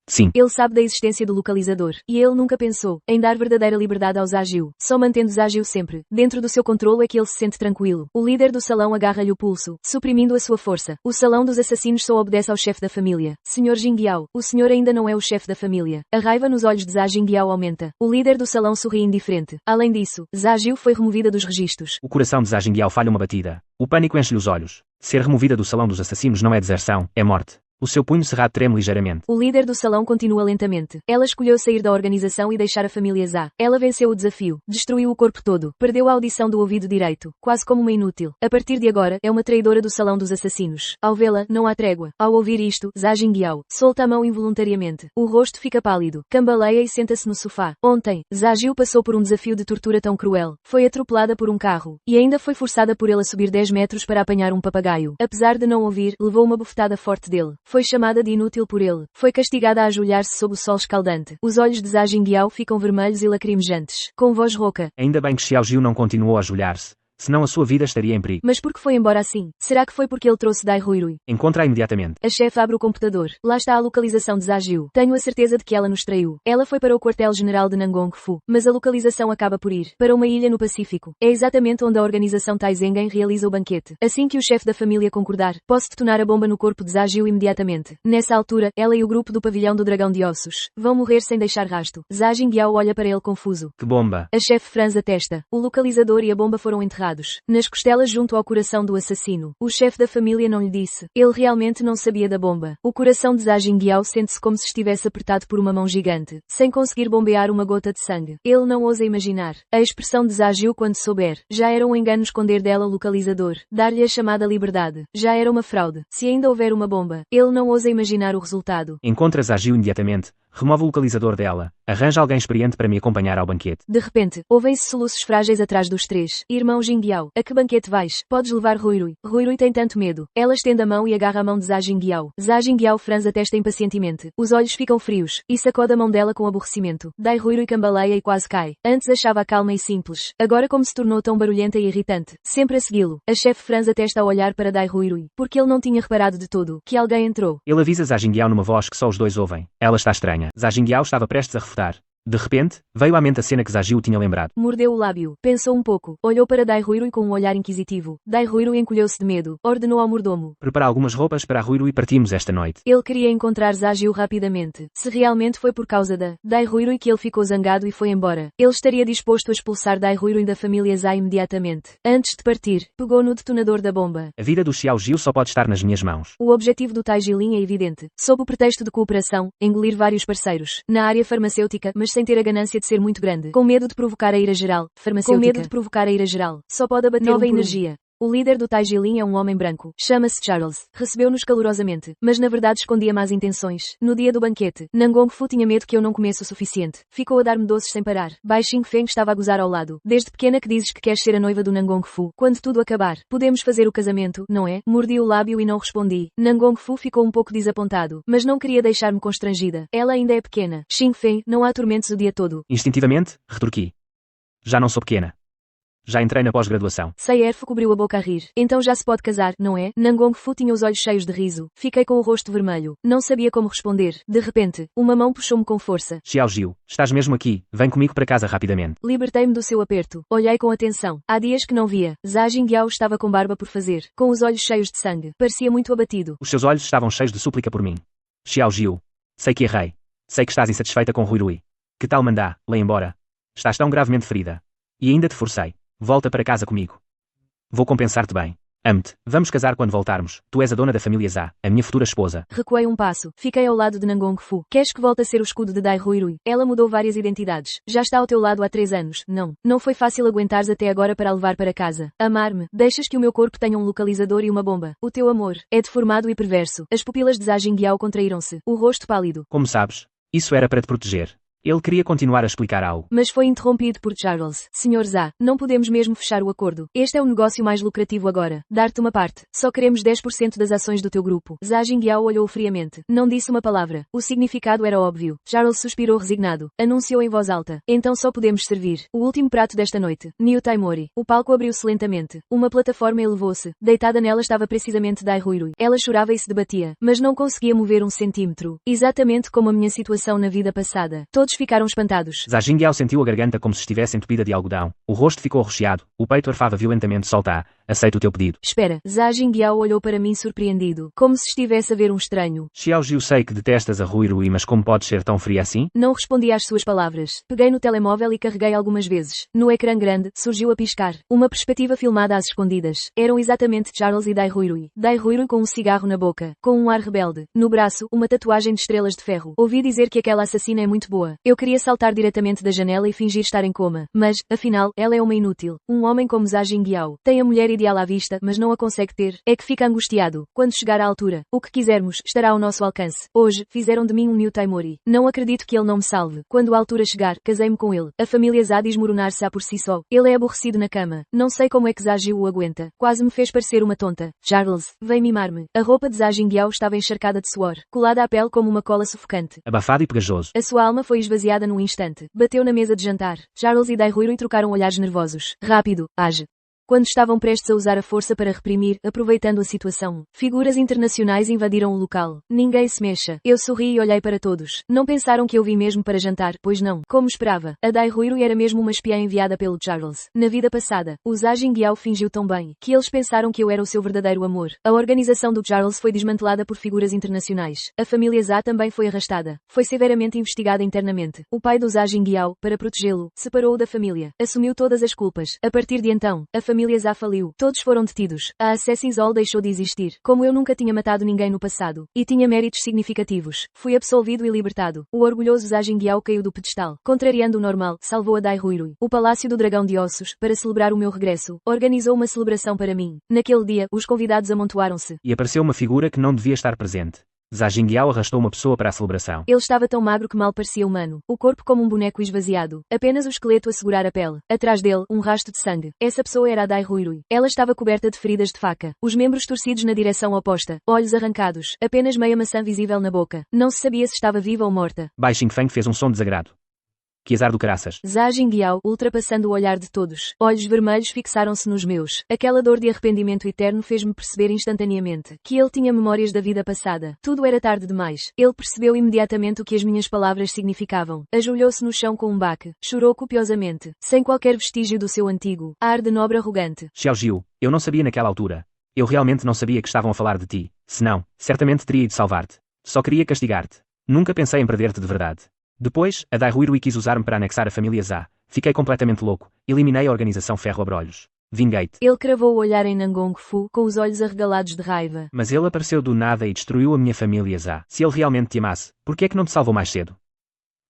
Sim. Ele sabe da existência do localizador, e ele nunca pensou em dar verdadeira liberdade ao Zha Jiu. Só mantendo Zha Jiu sempre dentro do seu controle é que ele se sente tranquilo. O líder do salão agarra-lhe o pulso, suprimindo a sua força. O salão dos assassinos só obedece ao chefe da família. Senhor Jingyao, o senhor ainda não é o chefe da família. A raiva nos olhos de Zha Jingyao aumenta. O líder do salão sorri indiferente. Além disso, Zha Jiu foi removida dos registros. O coração de Zha Jingyao falha uma batida. O pânico enche-lhe os olhos. Ser removida do salão dos assassinos não é deserção, é morte. O seu punho cerrado treme ligeiramente. O líder do salão continua lentamente. Ela escolheu sair da organização e deixar a família Zha. Ela venceu o desafio. Destruiu o corpo todo. Perdeu a audição do ouvido direito. Quase como uma inútil. A partir de agora, é uma traidora do salão dos assassinos. Ao vê-la, não há trégua. Ao ouvir isto, Zha Jingyao solta a mão involuntariamente. O rosto fica pálido. Cambaleia e senta-se no sofá. Ontem, Zha Jiu passou por um desafio de tortura tão cruel. Foi atropelada por um carro. E ainda foi forçada por ele a subir 10 metros para apanhar um papagaio. Apesar de não ouvir, levou uma bofetada forte dele. Foi chamada de inútil por ele. Foi castigada a ajoelhar-se sob o sol escaldante. Os olhos de Zha Jingyao ficam vermelhos e lacrimejantes. Com voz rouca. Ainda bem que Xiao Jiu não continuou a ajoelhar-se. Senão a sua vida estaria em perigo. Mas por que foi embora assim? Será que foi porque ele trouxe Dai Ruirui? Encontra-a imediatamente. A chefe abre o computador. Lá está a localização de Zha Jiu. Tenho a certeza de que ela nos traiu. Ela foi para o quartel-general de Nangong Fu. Mas a localização acaba por ir para uma ilha no Pacífico. É exatamente onde a organização Taizengen realiza o banquete. Assim que o chefe da família concordar, posso detonar a bomba no corpo de Zha Jiu imediatamente. Nessa altura, ela e o grupo do pavilhão do dragão de ossos vão morrer sem deixar rasto. Zha Jingyao olha para ele confuso. Que bomba? A chefe franze a testa. O localizador e a bomba foram enterrados nas costelas junto ao coração do assassino. O chefe da família não lhe disse. Ele realmente não sabia da bomba. O coração de Zha Jingyao sente-se como se estivesse apertado por uma mão gigante, sem conseguir bombear uma gota de sangue. Ele não ousa imaginar a expressão de Zha Jiu quando souber. Já era um engano esconder dela o localizador, dar-lhe a chamada liberdade. Já era uma fraude. Se ainda houver uma bomba, ele não ousa imaginar o resultado. Encontra Zha Jiu imediatamente. Remove o localizador dela. Arranja alguém experiente para me acompanhar ao banquete. De repente, ouvem-se soluços frágeis atrás dos três. Irmão Jingyao, a que banquete vais? Podes levar Ruirui. Ruirui tem tanto medo. Ela estende a mão e agarra a mão de Zha Jingyao. Zha Jingyao franze a testa impacientemente. Os olhos ficam frios, e sacode a mão dela com aborrecimento. Dai Ruirui cambaleia e quase cai. Antes achava-a calma e simples. Agora como se tornou tão barulhenta e irritante. Sempre a segui-lo. A chefe franze a testa a olhar para Dai Ruirui. Porque ele não tinha reparado de todo que alguém entrou. Ele avisa Zha Jingyao numa voz que só os dois ouvem. Ela está estranha. Zha Jingyao estava prestes a refutar. De repente, veio à mente a cena que Zha Jiu tinha lembrado. Mordeu o lábio, pensou um pouco, olhou para Dai Ruirui com um olhar inquisitivo. Dai Ruirui encolheu-se de medo, ordenou ao mordomo. Prepara algumas roupas para a Ruirui e partimos esta noite. Ele queria encontrar Zha Jiu rapidamente. Se realmente foi por causa da Dai Ruirui que ele ficou zangado e foi embora, ele estaria disposto a expulsar Dai Ruirui da família Zha imediatamente. Antes de partir, pegou no detonador da bomba. A vida do Xiao Jiu só pode estar nas minhas mãos. O objetivo do Tai Jilin é evidente. Sob o pretexto de cooperação, engolir vários parceiros, na área farmacêutica, mas sem ter a ganância de ser muito grande. Com medo de provocar a ira geral. Farmacêutica. Com medo de provocar a ira geral. Só pode abater nova energia. O líder do Tai Jilin é um homem branco. Chama-se Charles. Recebeu-nos calorosamente, mas na verdade escondia más intenções. No dia do banquete, Nangong Fu tinha medo que eu não comesse o suficiente. Ficou a dar-me doces sem parar. Bai Xingfeng estava a gozar ao lado. Desde pequena que dizes que queres ser a noiva do Nangong Fu. Quando tudo acabar, podemos fazer o casamento, não é? Mordi o lábio e não respondi. Nangong Fu ficou um pouco desapontado, mas não queria deixar-me constrangida. Ela ainda é pequena. Xingfeng, não há tormentos o dia todo. Instintivamente, retorqui. Já não sou pequena. Já entrei na pós-graduação. Saierfo cobriu a boca a rir. Então já se pode casar, não é? Nangong Fu tinha os olhos cheios de riso. Fiquei com o rosto vermelho. Não sabia como responder. De repente, uma mão puxou-me com força. Xiao Jiu, estás mesmo aqui. Vem comigo para casa rapidamente. Libertei-me do seu aperto. Olhei com atenção. Há dias que não via. Zha Jingyao estava com barba por fazer. Com os olhos cheios de sangue. Parecia muito abatido. Os seus olhos estavam cheios de súplica por mim. Xiao Jiu. Sei que errei. Sei que estás insatisfeita com Ruirui. Que tal mandar, lê embora? Estás tão gravemente ferida. E ainda te forcei. Volta para casa comigo. Vou compensar-te bem. Amo-te. Vamos casar quando voltarmos. Tu és a dona da família Zá, a minha futura esposa. Recuei um passo. Fiquei ao lado de Nangong Fu. Queres que volte a ser o escudo de Dai Ruirui? Ela mudou várias identidades. Já está ao teu lado há 3 anos. Não. Não foi fácil aguentares até agora para a levar para casa. Amar-me. Deixas que o meu corpo tenha um localizador e uma bomba. O teu amor é deformado e perverso. As pupilas de Zha Jingyao contraíram-se. O rosto pálido. Como sabes, isso era para te proteger. Ele queria continuar a explicar algo. Mas foi interrompido por Charles. Senhor Zha, não podemos mesmo fechar o acordo. Este é o negócio mais lucrativo agora. Dar-te uma parte. Só queremos 10% das ações do teu grupo. Zha Jingyao olhou friamente. Não disse uma palavra. O significado era óbvio. Charles suspirou resignado. Anunciou em voz alta. Então só podemos servir. O último prato desta noite. New Taimori. O palco abriu-se lentamente. Uma plataforma elevou-se. Deitada nela estava precisamente Dai Ruirui. Ela chorava e se debatia. Mas não conseguia mover um centímetro. Exatamente como a minha situação na vida passada. Todos ficaram espantados. Zha Jingyao sentiu a garganta como se estivesse entupida de algodão. O rosto ficou arroxeado. O peito arfava violentamente. Solta. Aceito o teu pedido. Espera. Zha Jingyao olhou para mim surpreendido. Como se estivesse a ver um estranho. Xiaojiu, sei que detestas a Ruirui, mas como podes ser tão fria assim? Não respondi às suas palavras. Peguei no telemóvel e carreguei algumas vezes. No ecrã grande, surgiu a piscar. Uma perspectiva filmada às escondidas. Eram exatamente Charles e Dai Ruirui. Dai Ruirui com um cigarro na boca. Com um ar rebelde. No braço, uma tatuagem de estrelas de ferro. Ouvi dizer que aquela assassina é muito boa. Eu queria saltar diretamente da janela e fingir estar em coma. Mas, afinal, ela é uma inútil. Um homem como Zha Jingyao. Tem a mulher ideal à vista, mas não a consegue ter. É que fica angustiado. Quando chegar à altura, o que quisermos, estará ao nosso alcance. Hoje, fizeram de mim um New Taimori. Não acredito que ele não me salve. Quando a altura chegar, casei-me com ele. A família Zha desmoronar-se-á por si só. Ele é aborrecido na cama. Não sei como é que Zha Jiu o aguenta. Quase me fez parecer uma tonta. Charles, vem mimar-me. A roupa de Zha Jingyao estava encharcada de suor. Colada à pele como uma cola sufocante. Abafado e pegajoso. A sua alma foi esvaziada num instante. Bateu na mesa de jantar. Charles e Dai Ruirui trocaram olhares nervosos. Rápido, age. Quando estavam prestes a usar a força para reprimir, aproveitando a situação, figuras internacionais invadiram o local. Ninguém se mexa. Eu sorri e olhei para todos. Não pensaram que eu vim mesmo para jantar, pois não. Como esperava, a Dai Ruirui era mesmo uma espiã enviada pelo Charles. Na vida passada, o Zha Jingyao fingiu tão bem, que eles pensaram que eu era o seu verdadeiro amor. A organização do Charles foi desmantelada por figuras internacionais. A família Zha também foi arrastada. Foi severamente investigada internamente. O pai do Zha Jingyao, para protegê-lo, separou-o da família. Assumiu todas as culpas. A partir de então, a família Zha faliu. Todos foram detidos. A Assassin's Hall deixou de existir. Como eu nunca tinha matado ninguém no passado, e tinha méritos significativos, fui absolvido e libertado. O orgulhoso Zha Jingyao caiu do pedestal. Contrariando o normal, salvou a Dai Ruirui. O Palácio do Dragão de Ossos, para celebrar o meu regresso, organizou uma celebração para mim. Naquele dia, os convidados amontoaram-se. E apareceu uma figura que não devia estar presente. Zha Jingyao arrastou uma pessoa para a celebração. Ele estava tão magro que mal parecia humano. O corpo como um boneco esvaziado. Apenas o esqueleto a segurar a pele. Atrás dele, um rasto de sangue. Essa pessoa era a Dai Ruirui. Ela estava coberta de feridas de faca. Os membros torcidos na direção oposta. Olhos arrancados. Apenas meia maçã visível na boca. Não se sabia se estava viva ou morta. Bai Xingfeng fez um som de desagrado. Que azar do caraças. Zha Jingyao, ultrapassando o olhar de todos. Olhos vermelhos fixaram-se nos meus. Aquela dor de arrependimento eterno fez-me perceber instantaneamente que ele tinha memórias da vida passada. Tudo era tarde demais. Ele percebeu imediatamente o que as minhas palavras significavam. Ajoelhou-se no chão com um baque. Chorou copiosamente, sem qualquer vestígio do seu antigo ar de nobre arrogante. Xiaojiu, eu não sabia naquela altura. Eu realmente não sabia que estavam a falar de ti. Senão, certamente teria ido salvar-te. Só queria castigar-te. Nunca pensei em perder-te de verdade. Depois, a Dai Ruirui quis usar-me para anexar a família Zha. Fiquei completamente louco. Eliminei a organização Ferro a Brolhos. Vinguei-te. Ele cravou o olhar em Nangong Fu, com os olhos arregalados de raiva. Mas ele apareceu do nada e destruiu a minha família Zha. Se ele realmente te amasse, por que é que não te salvou mais cedo?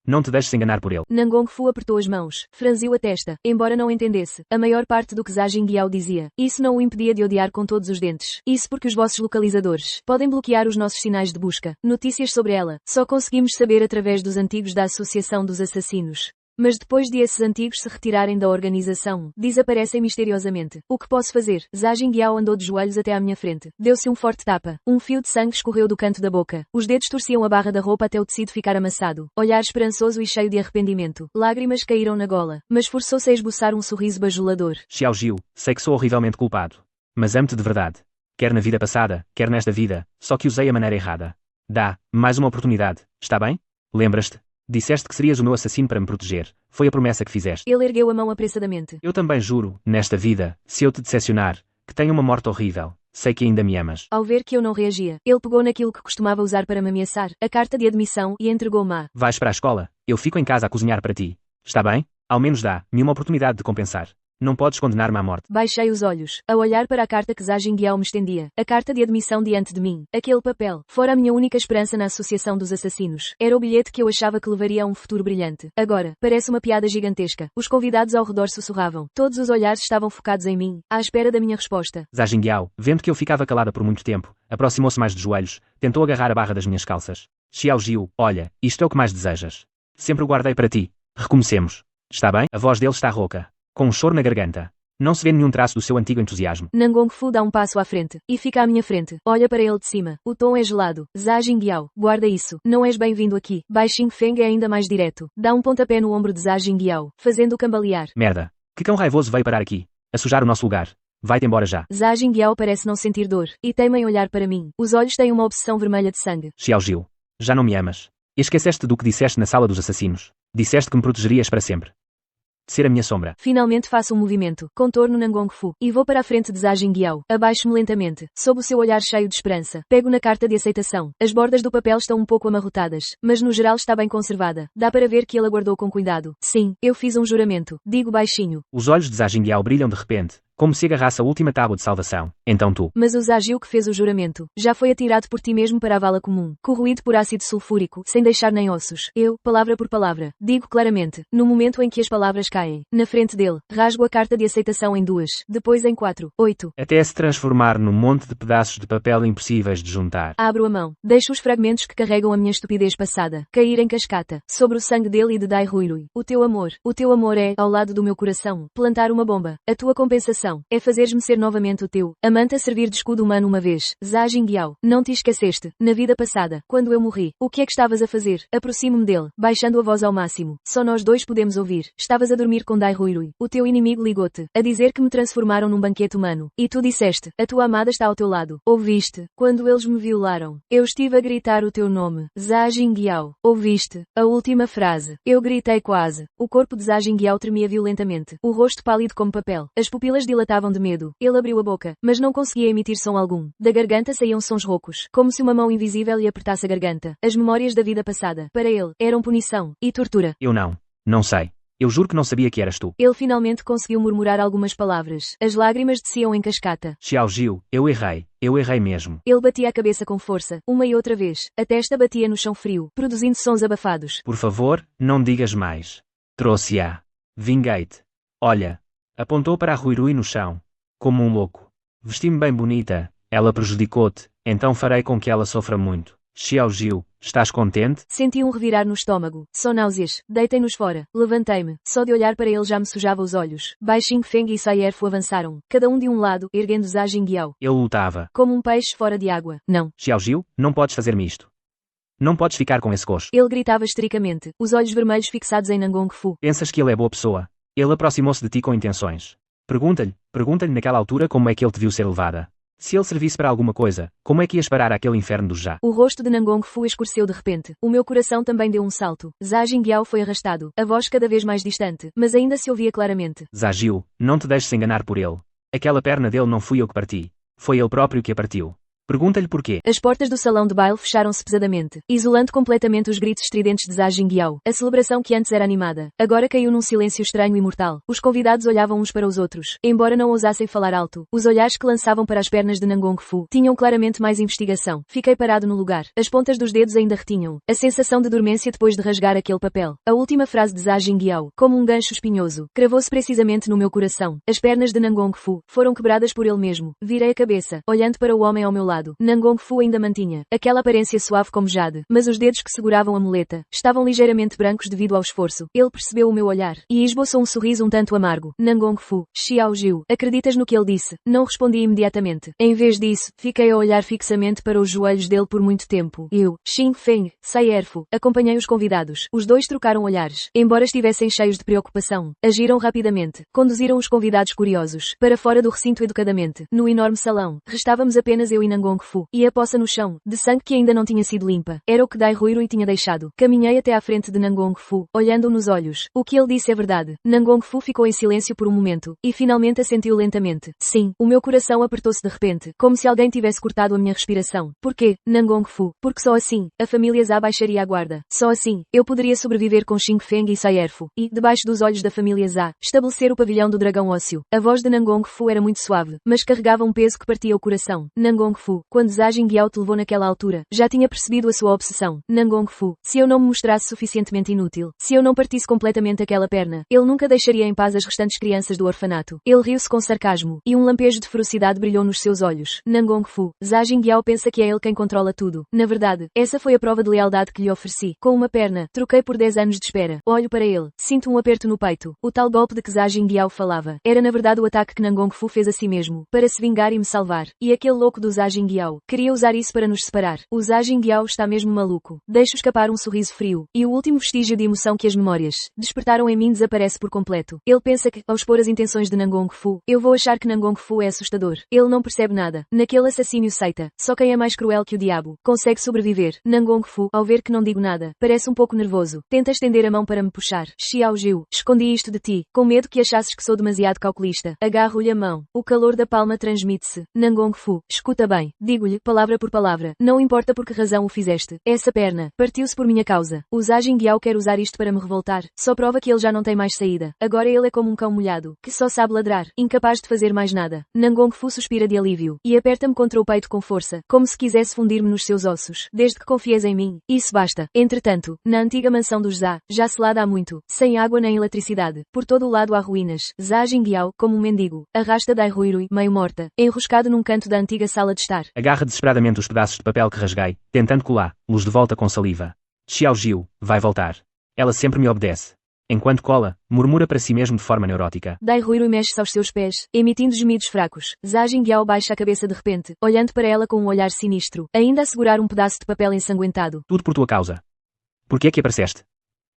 Não te deixes enganar por ele. Nangong Fu apertou as mãos, franziu a testa, embora não entendesse a maior parte do que Zha Jingyao dizia. Isso não o impedia de odiar com todos os dentes. Isso porque os vossos localizadores podem bloquear os nossos sinais de busca. Notícias sobre ela só conseguimos saber através dos antigos da Associação dos Assassinos. Mas depois de esses antigos se retirarem da organização, desaparecem misteriosamente. O que posso fazer? Zha Jingyao andou de joelhos até à minha frente. Deu-se um forte tapa. Um fio de sangue escorreu do canto da boca. Os dedos torciam a barra da roupa até o tecido ficar amassado. Olhar esperançoso e cheio de arrependimento. Lágrimas caíram na gola. Mas forçou-se a esboçar um sorriso bajulador. Xiaojiu, sei que sou horrivelmente culpado. Mas amo-te de verdade. Quer na vida passada, quer nesta vida, só que usei a maneira errada. Dá, mais uma oportunidade, está bem? Lembras-te? Disseste que serias o meu assassino para me proteger. Foi a promessa que fizeste. Ele ergueu a mão apressadamente. Eu também juro, nesta vida, se eu te decepcionar, que tenho uma morte horrível. Sei que ainda me amas. Ao ver que eu não reagia, ele pegou naquilo que costumava usar para me ameaçar, a carta de admissão, e entregou-me. Vais para a escola. Eu fico em casa a cozinhar para ti. Está bem? Ao menos dá-me uma oportunidade de compensar. Não podes condenar-me à morte. Baixei os olhos, a olhar para a carta que Zha Jingyao me estendia. A carta de admissão diante de mim. Aquele papel. Fora a minha única esperança na Associação dos Assassinos. Era o bilhete que eu achava que levaria a um futuro brilhante. Agora, parece uma piada gigantesca. Os convidados ao redor sussurravam. Todos os olhares estavam focados em mim, à espera da minha resposta. Zha Jingyao, vendo que eu ficava calada por muito tempo, aproximou-se mais de joelhos, tentou agarrar a barra das minhas calças. Xiao Jiu, olha, isto é o que mais desejas. Sempre o guardei para ti. Recomecemos. Está bem? A voz dele está rouca, com um choro na garganta. Não se vê nenhum traço do seu antigo entusiasmo. Nangong Fu dá um passo à frente, e fica à minha frente. Olha para ele de cima. O tom é gelado. Zha Jingyao, guarda isso. Não és bem-vindo aqui. Bai Xingfeng é ainda mais direto. Dá um pontapé no ombro de Zha Jingyao, fazendo-o cambalear. Merda. Que cão raivoso veio parar aqui. A sujar o nosso lugar. Vai-te embora já. Zha Jingyao parece não sentir dor, e teima em olhar para mim. Os olhos têm uma obsessão vermelha de sangue. Xiao Jiu, já não me amas. Esqueceste do que disseste na sala dos assassinos. Disseste que me protegerias para sempre. Ser a minha sombra. Finalmente faço um movimento, contorno Nangong Fu, e vou para a frente de Zha Jingyao. Abaixo-me lentamente, sob o seu olhar cheio de esperança. Pego na carta de aceitação. As bordas do papel estão um pouco amarrotadas, mas no geral está bem conservada. Dá para ver que ele aguardou com cuidado. Sim, eu fiz um juramento. Digo baixinho. Os olhos de Zha Jingyao brilham de repente, como se agarrasse a última tábua de salvação. Então tu. Mas o Zha Jiu que fez o juramento, já foi atirado por ti mesmo para a vala comum, corroído por ácido sulfúrico, sem deixar nem ossos. Eu, palavra por palavra, digo claramente, no momento em que as palavras caem, na frente dele, rasgo a carta de aceitação em 2, depois em 4, 8. Até se transformar num monte de pedaços de papel impossíveis de juntar. Abro a mão, deixo os fragmentos que carregam a minha estupidez passada, cair em cascata, sobre o sangue dele e de Dai Ruirui. O teu amor é, ao lado do meu coração, plantar uma bomba. A tua compensação é fazeres-me ser novamente o teu amante a servir de escudo humano uma vez. Zha Jingyao, não te esqueceste, na vida passada, quando eu morri, o que é que estavas a fazer? Aproximo-me dele, baixando a voz ao máximo. Só nós dois podemos ouvir. Estavas a dormir com Dai Ruirui. O teu inimigo ligou-te, a dizer que me transformaram num banquete humano. E tu disseste, a tua amada está ao teu lado. Ouviste, quando eles me violaram. Eu estive a gritar o teu nome. Zha Jingyao. Ouviste, a última frase. Eu gritei quase. O corpo de Zha Jingyao tremia violentamente, o rosto pálido como papel. As pupilas dilatavam de medo. Ele abriu a boca, mas não conseguia emitir som algum. Da garganta saíam sons roucos, como se uma mão invisível lhe apertasse a garganta. As memórias da vida passada, para ele, eram punição e tortura. Eu não sei. Eu juro que não sabia que eras tu. Ele finalmente conseguiu murmurar algumas palavras. As lágrimas desciam em cascata. Xiao Jiu, eu errei mesmo. Ele batia a cabeça com força, uma e outra vez. A testa batia no chão frio, produzindo sons abafados. Por favor, não digas mais. Trouxe-a. Vinguei-te. Olha. Apontou para a Ruirui no chão. Como um louco. Vesti-me bem bonita. Ela prejudicou-te, então farei com que ela sofra muito. Xiao Jiu, estás contente? Senti um revirar no estômago. Só náuseas. Deitei-nos fora. Levantei-me. Só de olhar para ele já me sujava os olhos. Bai Xingfeng e Sai Erfu avançaram. Cada um de um lado, erguendo Zha Jingyao. Ele lutava. Como um peixe fora de água. Não. Xiao Jiu, não podes fazer-me isto. Não podes ficar com esse coxo. Ele gritava histericamente, os olhos vermelhos fixados em Nangong Fu. Pensas que ele é boa pessoa? Ele aproximou-se de ti com intenções. Pergunta-lhe naquela altura como é que ele te viu ser levada. Se ele servisse para alguma coisa, como é que ias parar àquele inferno do Já? O rosto de Nangong Fu escureceu de repente. O meu coração também deu um salto. Zha Jingyao foi arrastado, a voz cada vez mais distante, mas ainda se ouvia claramente. Zha Jiu, não te deixes enganar por ele. Aquela perna dele não fui eu que parti. Foi ele próprio que a partiu. Pergunta-lhe porquê. As portas do salão de baile fecharam-se pesadamente, isolando completamente os gritos estridentes de Zha Jingyao. A celebração que antes era animada, agora caiu num silêncio estranho e mortal. Os convidados olhavam uns para os outros, embora não ousassem falar alto. Os olhares que lançavam para as pernas de Nangong Fu tinham claramente mais investigação. Fiquei parado no lugar. As pontas dos dedos ainda retinham a sensação de dormência depois de rasgar aquele papel. A última frase de Zha Jingyao, como um gancho espinhoso, cravou-se precisamente no meu coração. As pernas de Nangong Fu foram quebradas por ele mesmo. Virei a cabeça, olhando para o homem ao meu lado. Nangong Fu ainda mantinha aquela aparência suave como jade, mas os dedos que seguravam a muleta estavam ligeiramente brancos devido ao esforço. Ele percebeu o meu olhar e esboçou um sorriso um tanto amargo. Nangong Fu, Xiao Jiu, acreditas no que ele disse? Não respondi imediatamente. Em vez disso, fiquei a olhar fixamente para os joelhos dele por muito tempo. Eu, Xingfeng, Sai Erfu, acompanhei os convidados. Os dois trocaram olhares. Embora estivessem cheios de preocupação, agiram rapidamente. Conduziram os convidados curiosos para fora do recinto educadamente. No enorme salão, restávamos apenas eu e Nangong Nangong Fu, e a poça no chão, de sangue que ainda não tinha sido limpa. Era o que Dai Ruirui tinha deixado. Caminhei até à frente de Nangong Fu, olhando-o nos olhos. O que ele disse é verdade. Nangong Fu ficou em silêncio por um momento, e finalmente assentiu lentamente. Sim, o meu coração apertou-se de repente, como se alguém tivesse cortado a minha respiração. Porquê, Nangong Fu? Porque só assim, a família Zha baixaria a guarda. Só assim, eu poderia sobreviver com Xing Feng e Saierfo, e, debaixo dos olhos da família Zha, estabelecer o pavilhão do dragão ósseo. A voz de Nangong Fu era muito suave, mas carregava um peso que partia o coração. Nangong Fu, quando Zha Jingyao te levou naquela altura, já tinha percebido a sua obsessão. Nangong Fu, se eu não me mostrasse suficientemente inútil, se eu não partisse completamente aquela perna, ele nunca deixaria em paz as restantes crianças do orfanato. Ele riu-se com sarcasmo, e um lampejo de ferocidade brilhou nos seus olhos. Nangong Fu, Zha Jingyao pensa que é ele quem controla tudo. Na verdade, essa foi a prova de lealdade que lhe ofereci. Com uma perna, troquei por 10 anos de espera. Olho para ele, sinto um aperto no peito. O tal golpe de que Zha Jingyao falava, era na verdade o ataque que Nangong Fu fez a si mesmo, para se vingar e me salvar. E aquele louco do Zha Jingyao, queria usar isso para nos separar. O Zha Jingyao está mesmo maluco. Deixo escapar um sorriso frio, e o último vestígio de emoção que as memórias despertaram em mim desaparece por completo. Ele pensa que, ao expor as intenções de Nangong Fu, eu vou achar que Nangong Fu é assustador. Ele não percebe nada. Naquele assassínio seita, só quem é mais cruel que o diabo consegue sobreviver. Nangong Fu, ao ver que não digo nada, parece um pouco nervoso. Tenta estender a mão para me puxar. Xiao Jiu, escondi isto de ti, com medo que achasses que sou demasiado calculista. Agarro-lhe a mão. O calor da palma transmite-se. Nangong Fu, escuta bem. Digo-lhe, palavra por palavra. Não importa por que razão o fizeste. Essa perna partiu-se por minha causa. O Zha Jingyao quer usar isto para me revoltar. Só prova que ele já não tem mais saída. Agora ele é como um cão molhado, que só sabe ladrar, incapaz de fazer mais nada. Nangong Fu suspira de alívio, e aperta-me contra o peito com força, como se quisesse fundir-me nos seus ossos. Desde que confies em mim, isso basta. Entretanto, na antiga mansão dos Zha, já selada há muito, sem água nem eletricidade, por todo o lado há ruínas. Zha Jingyao, como um mendigo, arrasta Dai Ruirui, meio morta, enroscado num canto da antiga sala de estar. Agarra desesperadamente os pedaços de papel que rasguei, tentando colá-los de volta com saliva. Xiao Jiu, vai voltar. Ela sempre me obedece. Enquanto cola, murmura para si mesmo de forma neurótica. Dai Ruirui mexe-se aos seus pés, emitindo gemidos fracos. Zha Jingyao baixa a cabeça de repente, olhando para ela com um olhar sinistro, ainda a segurar um pedaço de papel ensanguentado. Tudo por tua causa. Por que é que apareceste?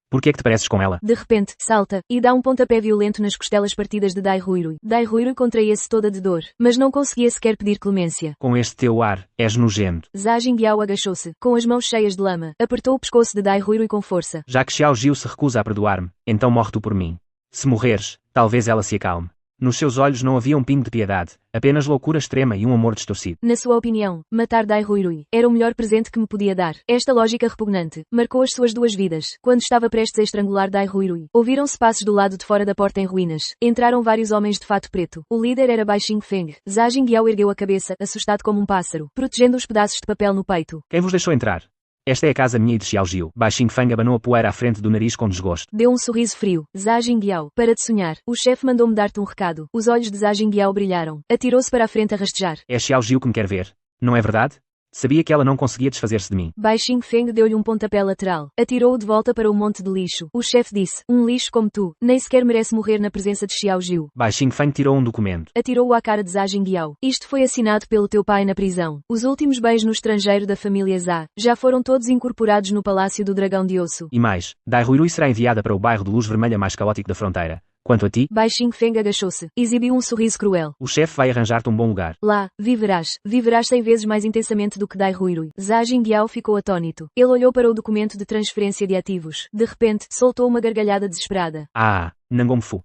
Por que é que te pareces com ela? De repente, salta, e dá um pontapé violento nas costelas partidas de Dai Ruirui. Dai Ruirui contraía-se toda de dor, mas não conseguia sequer pedir clemência. Com este teu ar, és nojento. Zha Jingyao agachou-se, com as mãos cheias de lama, apertou o pescoço de Dai Ruirui com força. Já que Xiao Jiu se recusa a perdoar-me, então morre tu por mim. Se morreres, talvez ela se acalme. Nos seus olhos não havia um pingo de piedade, apenas loucura extrema e um amor distorcido. Na sua opinião, matar Dai Ruirui era o melhor presente que me podia dar. Esta lógica repugnante marcou as suas duas vidas. Quando estava prestes a estrangular Dai Ruirui, ouviram-se passos do lado de fora da porta em ruínas. Entraram vários homens de fato preto. O líder era Bai Xingfeng. Zha Jingyao ergueu a cabeça, assustado como um pássaro, protegendo os pedaços de papel no peito. Quem vos deixou entrar? Esta é a casa minha e de Xiao Jiu. Bai Xingfeng abanou a poeira à frente do nariz com desgosto. Deu um sorriso frio. Zha Jingyao, para de sonhar. O chefe mandou-me dar-te um recado. Os olhos de Zha Jingyao brilharam. Atirou-se para a frente a rastejar. É Xiao Jiu que me quer ver. Não é verdade? Sabia que ela não conseguia desfazer-se de mim. Bai Xingfeng deu-lhe um pontapé lateral. Atirou-o de volta para o monte de lixo. O chefe disse, um lixo como tu, nem sequer merece morrer na presença de Xiao Jiu. Bai Xingfeng tirou um documento. Atirou-o à cara de Zha Jingyao. Isto foi assinado pelo teu pai na prisão. Os últimos bens no estrangeiro da família Zha já foram todos incorporados no Palácio do Dragão de Osso. E mais, Dai Ruirui será enviada para o bairro de luz vermelha mais caótico da fronteira. Quanto a ti, Bai Xingfeng agachou-se, exibiu um sorriso cruel. o chefe vai arranjar-te um bom lugar. Lá, viverás 100 vezes mais intensamente do que Dai Ruirui. Zha Jingyao ficou atônito. Ele olhou para o documento de transferência de ativos. De repente, soltou uma gargalhada desesperada. Ah, Nangong Fu.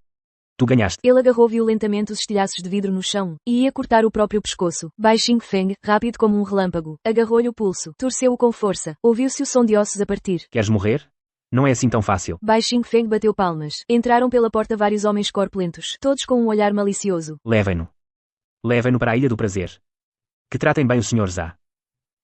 Tu ganhaste. Ele agarrou violentamente os estilhaços de vidro no chão, e ia cortar o próprio pescoço. Bai Xingfeng, rápido como um relâmpago, agarrou-lhe o pulso, torceu-o com força. Ouviu-se o som de ossos a partir. Queres morrer? Não é assim tão fácil. Bai Xingfeng bateu palmas. Entraram pela porta vários homens corpulentos, todos com um olhar malicioso. Levem-no. Levem-no para a Ilha do Prazer. Que tratem bem o Sr. Zha.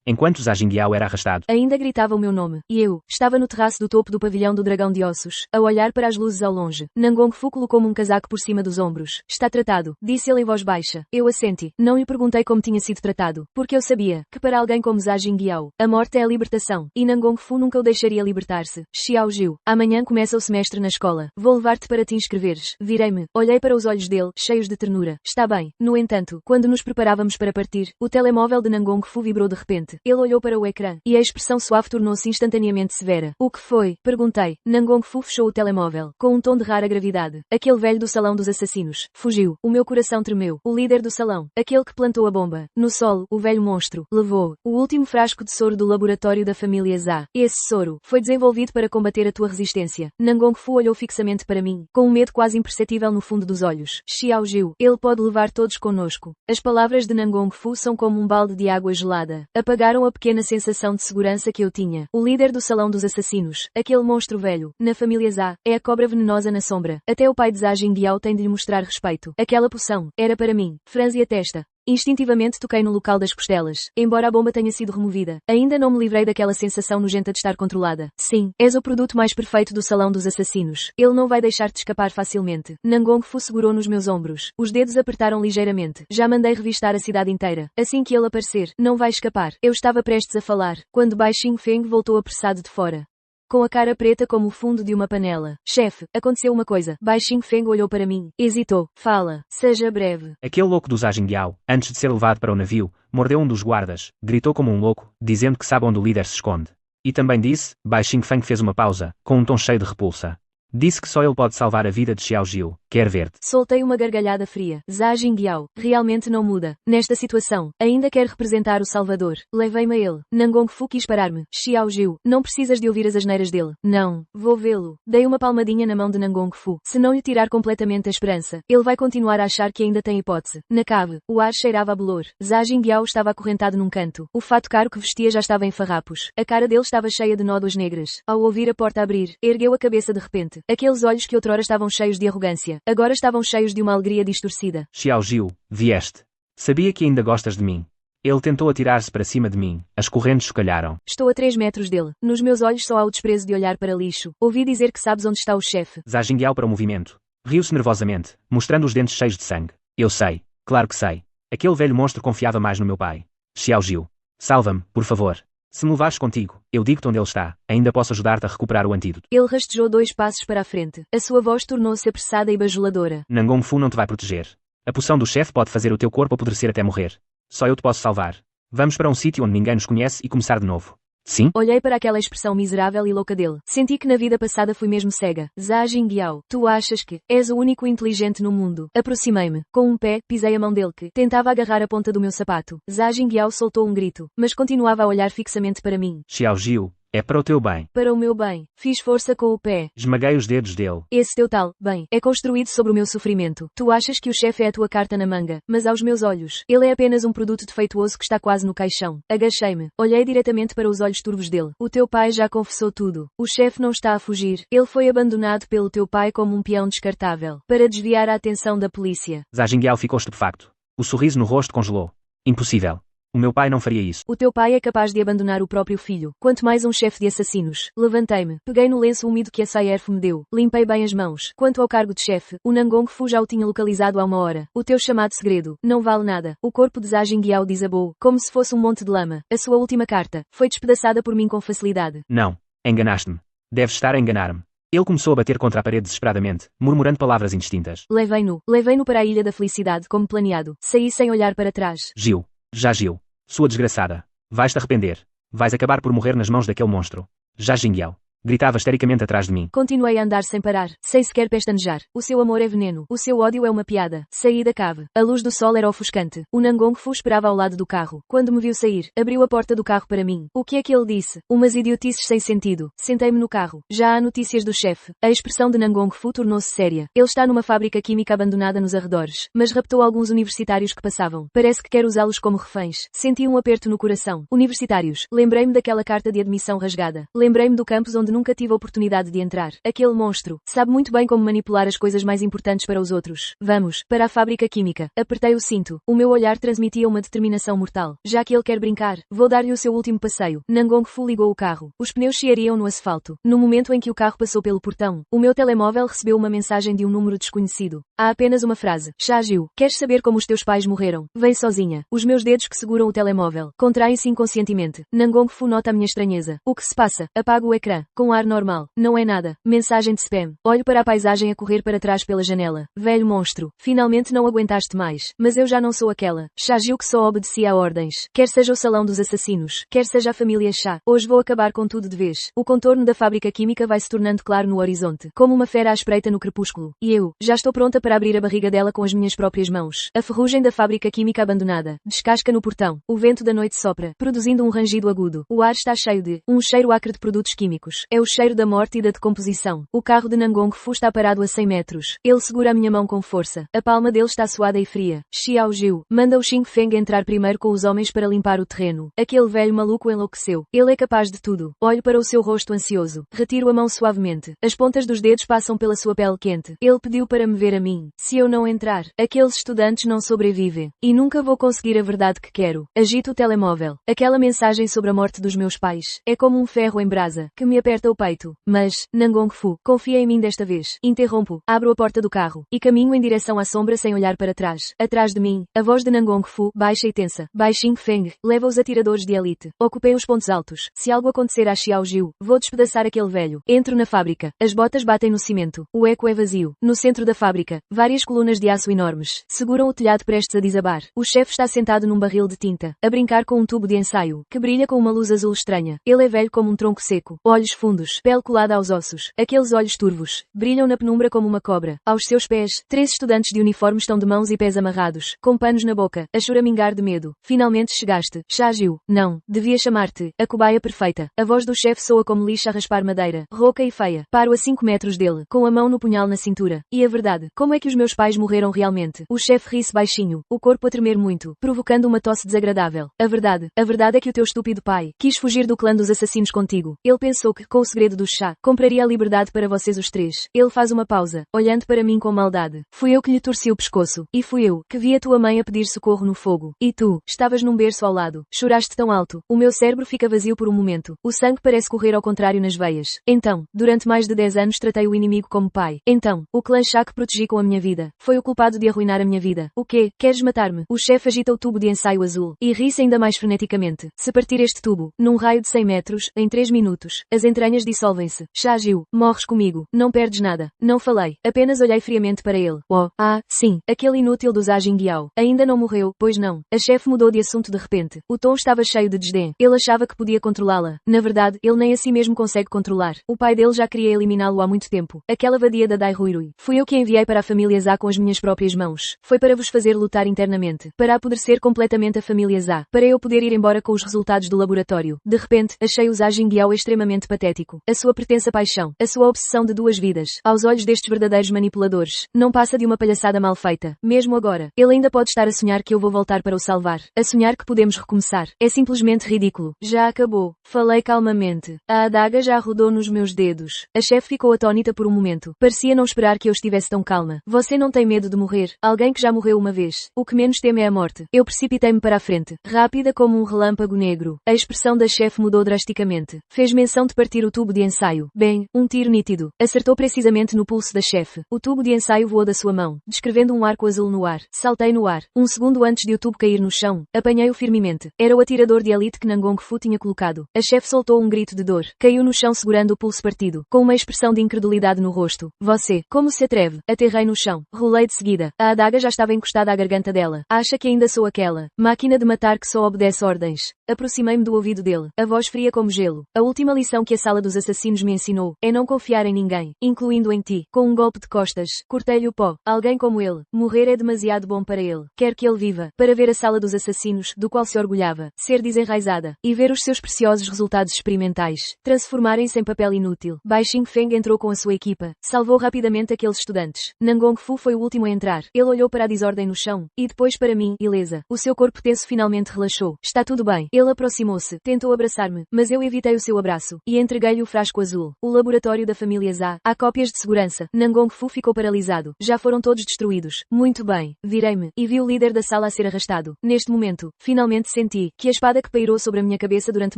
Enquanto Zha Jingyao era arrastado, Ainda gritava o meu nome, e eu estava no terraço do topo do pavilhão do Dragão de Ossos, a olhar para as luzes ao longe. Nangong Fu colocou-me um casaco por cima dos ombros. Está tratado, disse ele em voz baixa. Eu assenti. Não lhe perguntei como tinha sido tratado, porque eu sabia que para alguém como Zha Jingyao, a morte é a libertação, e Nangong Fu nunca o deixaria libertar-se. Xiao Jiu, amanhã começa o semestre na escola. Vou levar-te para te inscreveres. Virei-me, olhei para os olhos dele, cheios de ternura. Está bem. No entanto, quando nos preparávamos para partir, o telemóvel de Nangong Fu vibrou de repente. Ele olhou para o ecrã, e a expressão suave tornou-se instantaneamente severa. O que foi? Perguntei. Nangong Fu fechou o telemóvel, com um tom de rara gravidade. Aquele velho do salão dos assassinos. Fugiu. O meu coração tremeu. O líder do salão. Aquele que plantou a bomba. No solo, o velho monstro. Levou o último frasco de soro do laboratório da família Zha. Esse soro foi desenvolvido para combater a tua resistência. Nangong Fu olhou fixamente para mim, com um medo quase imperceptível no fundo dos olhos. Xiao Jiu. Ele pode levar todos conosco. As palavras de Nangong Fu são como um balde de água gelada. Apagaram a pequena sensação de segurança que eu tinha. O líder do salão dos assassinos. Aquele monstro velho. Na família Zha. É a cobra venenosa na sombra. Até o pai de Zha Jingyao tem de lhe mostrar respeito. Aquela poção. Era para mim. Franzi a testa. Instintivamente toquei no local das costelas. Embora a bomba tenha sido removida, ainda não me livrei daquela sensação nojenta de estar controlada. Sim, és o produto mais perfeito do salão dos assassinos. Ele não vai deixar-te escapar facilmente. Nangong Fu segurou nos meus ombros. Os dedos apertaram ligeiramente. Já mandei revistar a cidade inteira. Assim que ele aparecer, não vai escapar. Eu estava prestes a falar, quando Bai Xingfeng voltou apressado de fora, com a cara preta como o fundo de uma panela. Chefe, aconteceu uma coisa. Bai Xingfeng olhou para mim. Hesitou. Fala. Seja breve. Aquele louco do Zha Jingyao, antes de ser levado para o navio, mordeu um dos guardas, gritou como um louco, dizendo que sabe onde o líder se esconde. E também disse, Bai Xingfeng fez uma pausa, com um tom cheio de repulsa. Disse que só ele pode salvar a vida de Xiao Jiu. Quer ver-te. Soltei uma gargalhada fria. Zha Jingyao realmente não muda. Nesta situação, ainda quer representar o Salvador. Levei-me a ele. Nangong Fu quis parar-me. Xiao Jiu, não precisas de ouvir as asneiras dele. Não, vou vê-lo. Dei uma palmadinha na mão de Nangong Fu. Se não lhe tirar completamente a esperança, ele vai continuar a achar que ainda tem hipótese. Na cave, o ar cheirava a bolor. Zha Jingyao estava acorrentado num canto. O fato caro que vestia já estava em farrapos. A cara dele estava cheia de nódoas negras. Ao ouvir a porta abrir, ergueu a cabeça de repente. Aqueles olhos que outrora estavam cheios de arrogância, agora estavam cheios de uma alegria distorcida. Xiao Jiu, vieste. Sabia que ainda gostas de mim. Ele tentou atirar-se para cima de mim. As correntes chocalharam. Estou a 3 metros dele. Nos meus olhos só há o desprezo de olhar para lixo. Ouvi dizer que sabes onde está o chefe. Zha Jingyao para o movimento. Riu-se nervosamente, mostrando os dentes cheios de sangue. Eu sei. Claro que sei. Aquele velho monstro confiava mais no meu pai. Xiao Jiu. Salva-me, por favor. Se me levares contigo, eu digo-te onde ele está. Ainda posso ajudar-te a recuperar o antídoto. Ele rastejou 2 passos para a frente. A sua voz tornou-se apressada e bajuladora. Nangong Fu não te vai proteger. A poção do chefe pode fazer o teu corpo apodrecer até morrer. Só eu te posso salvar. Vamos para um sítio onde ninguém nos conhece e começar de novo. Sim? Olhei para aquela expressão miserável e louca dele. Senti que na vida passada fui mesmo cega. Zha Jingyao, tu achas que és o único inteligente no mundo? Aproximei-me. Com um pé, pisei a mão dele que tentava agarrar a ponta do meu sapato. Zha Jingyao soltou um grito, mas continuava a olhar fixamente para mim. Xiao Jiu, é para o teu bem. Para o meu bem. Fiz força com o pé. Esmaguei os dedos dele. Esse teu tal, bem, é construído sobre o meu sofrimento. Tu achas que o chefe é a tua carta na manga, mas aos meus olhos, ele é apenas um produto defeituoso que está quase no caixão. Agachei-me. Olhei diretamente para os olhos turvos dele. O teu pai já confessou tudo. O chefe não está a fugir. Ele foi abandonado pelo teu pai como um peão descartável, para desviar a atenção da polícia. Zha Jingyao ficou estupefacto. O sorriso no rosto congelou. Impossível. O meu pai não faria isso. O teu pai é capaz de abandonar o próprio filho, quanto mais um chefe de assassinos. Levantei-me, peguei no lenço úmido que a Saierf me deu, limpei bem as mãos. Quanto ao cargo de chefe, o Nangong Fu já o tinha localizado há uma hora. O teu chamado segredo não vale nada. O corpo de Zha Jingyao desabou, como se fosse um monte de lama. A sua última carta foi despedaçada por mim com facilidade. Não, enganaste-me. Deves estar a enganar-me. Ele começou a bater contra a parede desesperadamente, murmurando palavras indistintas. Levei-no para a Ilha da Felicidade como planeado. Saí sem olhar para trás. Jiu, já Jiu. Sua desgraçada. Vais-te arrepender. Vais acabar por morrer nas mãos daquele monstro. Zha Jingyao. Gritava histericamente atrás de mim. Continuei a andar sem parar, sem sequer pestanejar. O seu amor é veneno. O seu ódio é uma piada. Saí da cave. A luz do sol era ofuscante. O Nangong Fu esperava ao lado do carro. Quando me viu sair, abriu a porta do carro para mim. O que é que ele disse? Umas idiotices sem sentido. Sentei-me no carro. Já há notícias do chefe. A expressão de Nangong Fu tornou-se séria. Ele está numa fábrica química abandonada nos arredores, mas raptou alguns universitários que passavam. Parece que quer usá-los como reféns. Senti um aperto no coração. Universitários. Lembrei-me daquela carta de admissão rasgada. Lembrei-me do campus onde nunca tive a oportunidade de entrar. Aquele monstro sabe muito bem como manipular as coisas mais importantes para os outros. Vamos, para a fábrica química. Apertei o cinto. O meu olhar transmitia uma determinação mortal. Já que ele quer brincar, vou dar-lhe o seu último passeio. Nangong Fu ligou o carro. Os pneus chiariam no asfalto. No momento em que o carro passou pelo portão, o meu telemóvel recebeu uma mensagem de um número desconhecido. Há apenas uma frase. Xiao, queres saber como os teus pais morreram? Vem sozinha. Os meus dedos que seguram o telemóvel contraem-se inconscientemente. Nangong Fu nota a minha estranheza. O que se passa? Apago o ecrã. com ar normal. Não é nada. Mensagem de spam. Olho para a paisagem a correr para trás pela janela. Velho monstro. Finalmente não aguentaste mais. Mas eu já não sou aquela Shaju que só obedecia a ordens. Quer seja o salão dos assassinos, quer seja a família Shah. Hoje vou acabar com tudo de vez. O contorno da fábrica química vai se tornando claro no horizonte, como uma fera à espreita no crepúsculo. E eu, já estou pronta para abrir a barriga dela com as minhas próprias mãos. A ferrugem da fábrica química abandonada descasca no portão. O vento da noite sopra, produzindo um rangido agudo. O ar está cheio de um cheiro acre de produtos químicos. É o cheiro da morte e da decomposição. O carro de Nangong Fu está parado a 100 metros. Ele segura a minha mão com força. A palma dele está suada e fria. Xiao Jiu manda o Xing Feng entrar primeiro com os homens para limpar o terreno. Aquele velho maluco enlouqueceu. Ele é capaz de tudo. Olho para o seu rosto ansioso. Retiro a mão suavemente. As pontas dos dedos passam pela sua pele quente. Ele pediu para me ver a mim. Se eu não entrar, aqueles estudantes não sobrevivem. E nunca vou conseguir a verdade que quero. Agito o telemóvel. Aquela mensagem sobre a morte dos meus pais é como um ferro em brasa, que me aperta o peito. Mas, Nangong Fu, confia em mim desta vez. Interrompo, abro a porta do carro, e caminho em direção à sombra sem olhar para trás. Atrás de mim, a voz de Nangong Fu, baixa e tensa. Bai Xing Feng, leva os atiradores de elite. Ocupem os pontos altos. Se algo acontecer a Xiao Jiu, vou despedaçar aquele velho. Entro na fábrica. As botas batem no cimento. O eco é vazio. No centro da fábrica, várias colunas de aço enormes seguram o telhado prestes a desabar. O chefe está sentado num barril de tinta, a brincar com um tubo de ensaio, que brilha com uma luz azul estranha. Ele é velho como um tronco seco. Olhos fundos, pele colada aos ossos. Aqueles olhos turvos, brilham na penumbra como uma cobra. Aos seus pés, 3 estudantes de uniforme estão de mãos e pés amarrados, com panos na boca, a choramingar de medo. Finalmente chegaste. Shaju. Não. Devia chamar-te a cobaia perfeita. A voz do chefe soa como lixa a raspar madeira, rouca e feia. Paro a 5 metros dele, com a mão no punhal na cintura. E a verdade, como é que os meus pais morreram realmente? O chefe ri-se baixinho, o corpo a tremer muito, provocando uma tosse desagradável. A verdade é que o teu estúpido pai quis fugir do clã dos assassinos contigo. Ele pensou que, com o segredo do chá, compraria a liberdade para vocês os 3. Ele faz uma pausa, olhando para mim com maldade. Fui eu que lhe torci o pescoço. E fui eu que vi a tua mãe a pedir socorro no fogo. E tu, estavas num berço ao lado. Choraste tão alto. O meu cérebro fica vazio por um momento. O sangue parece correr ao contrário nas veias. Então, durante mais de 10 anos tratei o inimigo como pai. Então, o clã Chá que protegi com a minha vida foi o culpado de arruinar a minha vida. O quê? Queres matar-me? O chefe agita o tubo de ensaio azul e ri-se ainda mais freneticamente. Se partir este tubo, num raio de 100 metros, em 3 minutos, as entranhas dissolvem-se. Chá Jiu, morres comigo. Não perdes nada. Não falei. Apenas olhei friamente para ele. Oh, sim. Aquele inútil do Zha Jingyao. Ainda não morreu, pois não. A chefe mudou de assunto de repente. O tom estava cheio de desdém. Ele achava que podia controlá-la. Na verdade, ele nem a si mesmo consegue controlar. O pai dele já queria eliminá-lo há muito tempo. Aquela vadia da Dai Ruirui. Fui eu que a enviei para a família Zha com as minhas próprias mãos. Foi para vos fazer lutar internamente. Para apodrecer completamente a família Zha. Para eu poder ir embora com os resultados do laboratório. De repente, achei o Zha Jingyao extremamente patético. A sua pretensa paixão. A sua obsessão de 2 vidas. Aos olhos destes verdadeiros manipuladores. Não passa de uma palhaçada mal feita. Mesmo agora. Ele ainda pode estar a sonhar que eu vou voltar para o salvar. A sonhar que podemos recomeçar. É simplesmente ridículo. Já acabou. Falei calmamente. A adaga já rodou nos meus dedos. A chefe ficou atônita por um momento. Parecia não esperar que eu estivesse tão calma. Você não tem medo de morrer? Alguém que já morreu uma vez. O que menos teme é a morte. Eu precipitei-me para a frente. Rápida como um relâmpago negro. A expressão da chefe mudou drasticamente. Fez menção de partir o tubo de ensaio. Bem, um tiro nítido. Acertou precisamente no pulso da chefe. O tubo de ensaio voou da sua mão, descrevendo um arco azul no ar. Saltei no ar. Um segundo antes de o tubo cair no chão, apanhei-o firmemente. Era o atirador de elite que Nangong Fu tinha colocado. A chefe soltou um grito de dor. Caiu no chão segurando o pulso partido, com uma expressão de incredulidade no rosto. Você, como se atreve? Aterrei no chão. Rolei de seguida. A adaga já estava encostada à garganta dela. Acha que ainda sou aquela máquina de matar que só obedece ordens? Aproximei-me do ouvido dele. A voz fria como gelo. A última lição que a sala dos assassinos me ensinou é não confiar em ninguém, incluindo em ti. Com um golpe de costas, cortei-lhe o pó. Alguém como ele. Morrer é demasiado bom para ele. Quer que ele viva, para ver a sala dos assassinos, do qual se orgulhava, ser desenraizada, e ver os seus preciosos resultados experimentais transformarem-se em papel inútil. Bai Xing Feng entrou com a sua equipa. Salvou rapidamente aqueles estudantes. Nangong Fu foi o último a entrar. Ele olhou para a desordem no chão, e depois para mim, ilesa. O seu corpo tenso finalmente relaxou. Está tudo bem. Ele aproximou-se. Tentou abraçar-me, mas eu evitei o seu abraço, e entreguei-lhe o frasco azul. O laboratório da família Zha. Há cópias de segurança. Nangong Fu ficou paralisado. Já foram todos destruídos. Muito bem. Virei-me, e vi o líder da sala a ser arrastado. Neste momento, finalmente senti que a espada que pairou sobre a minha cabeça durante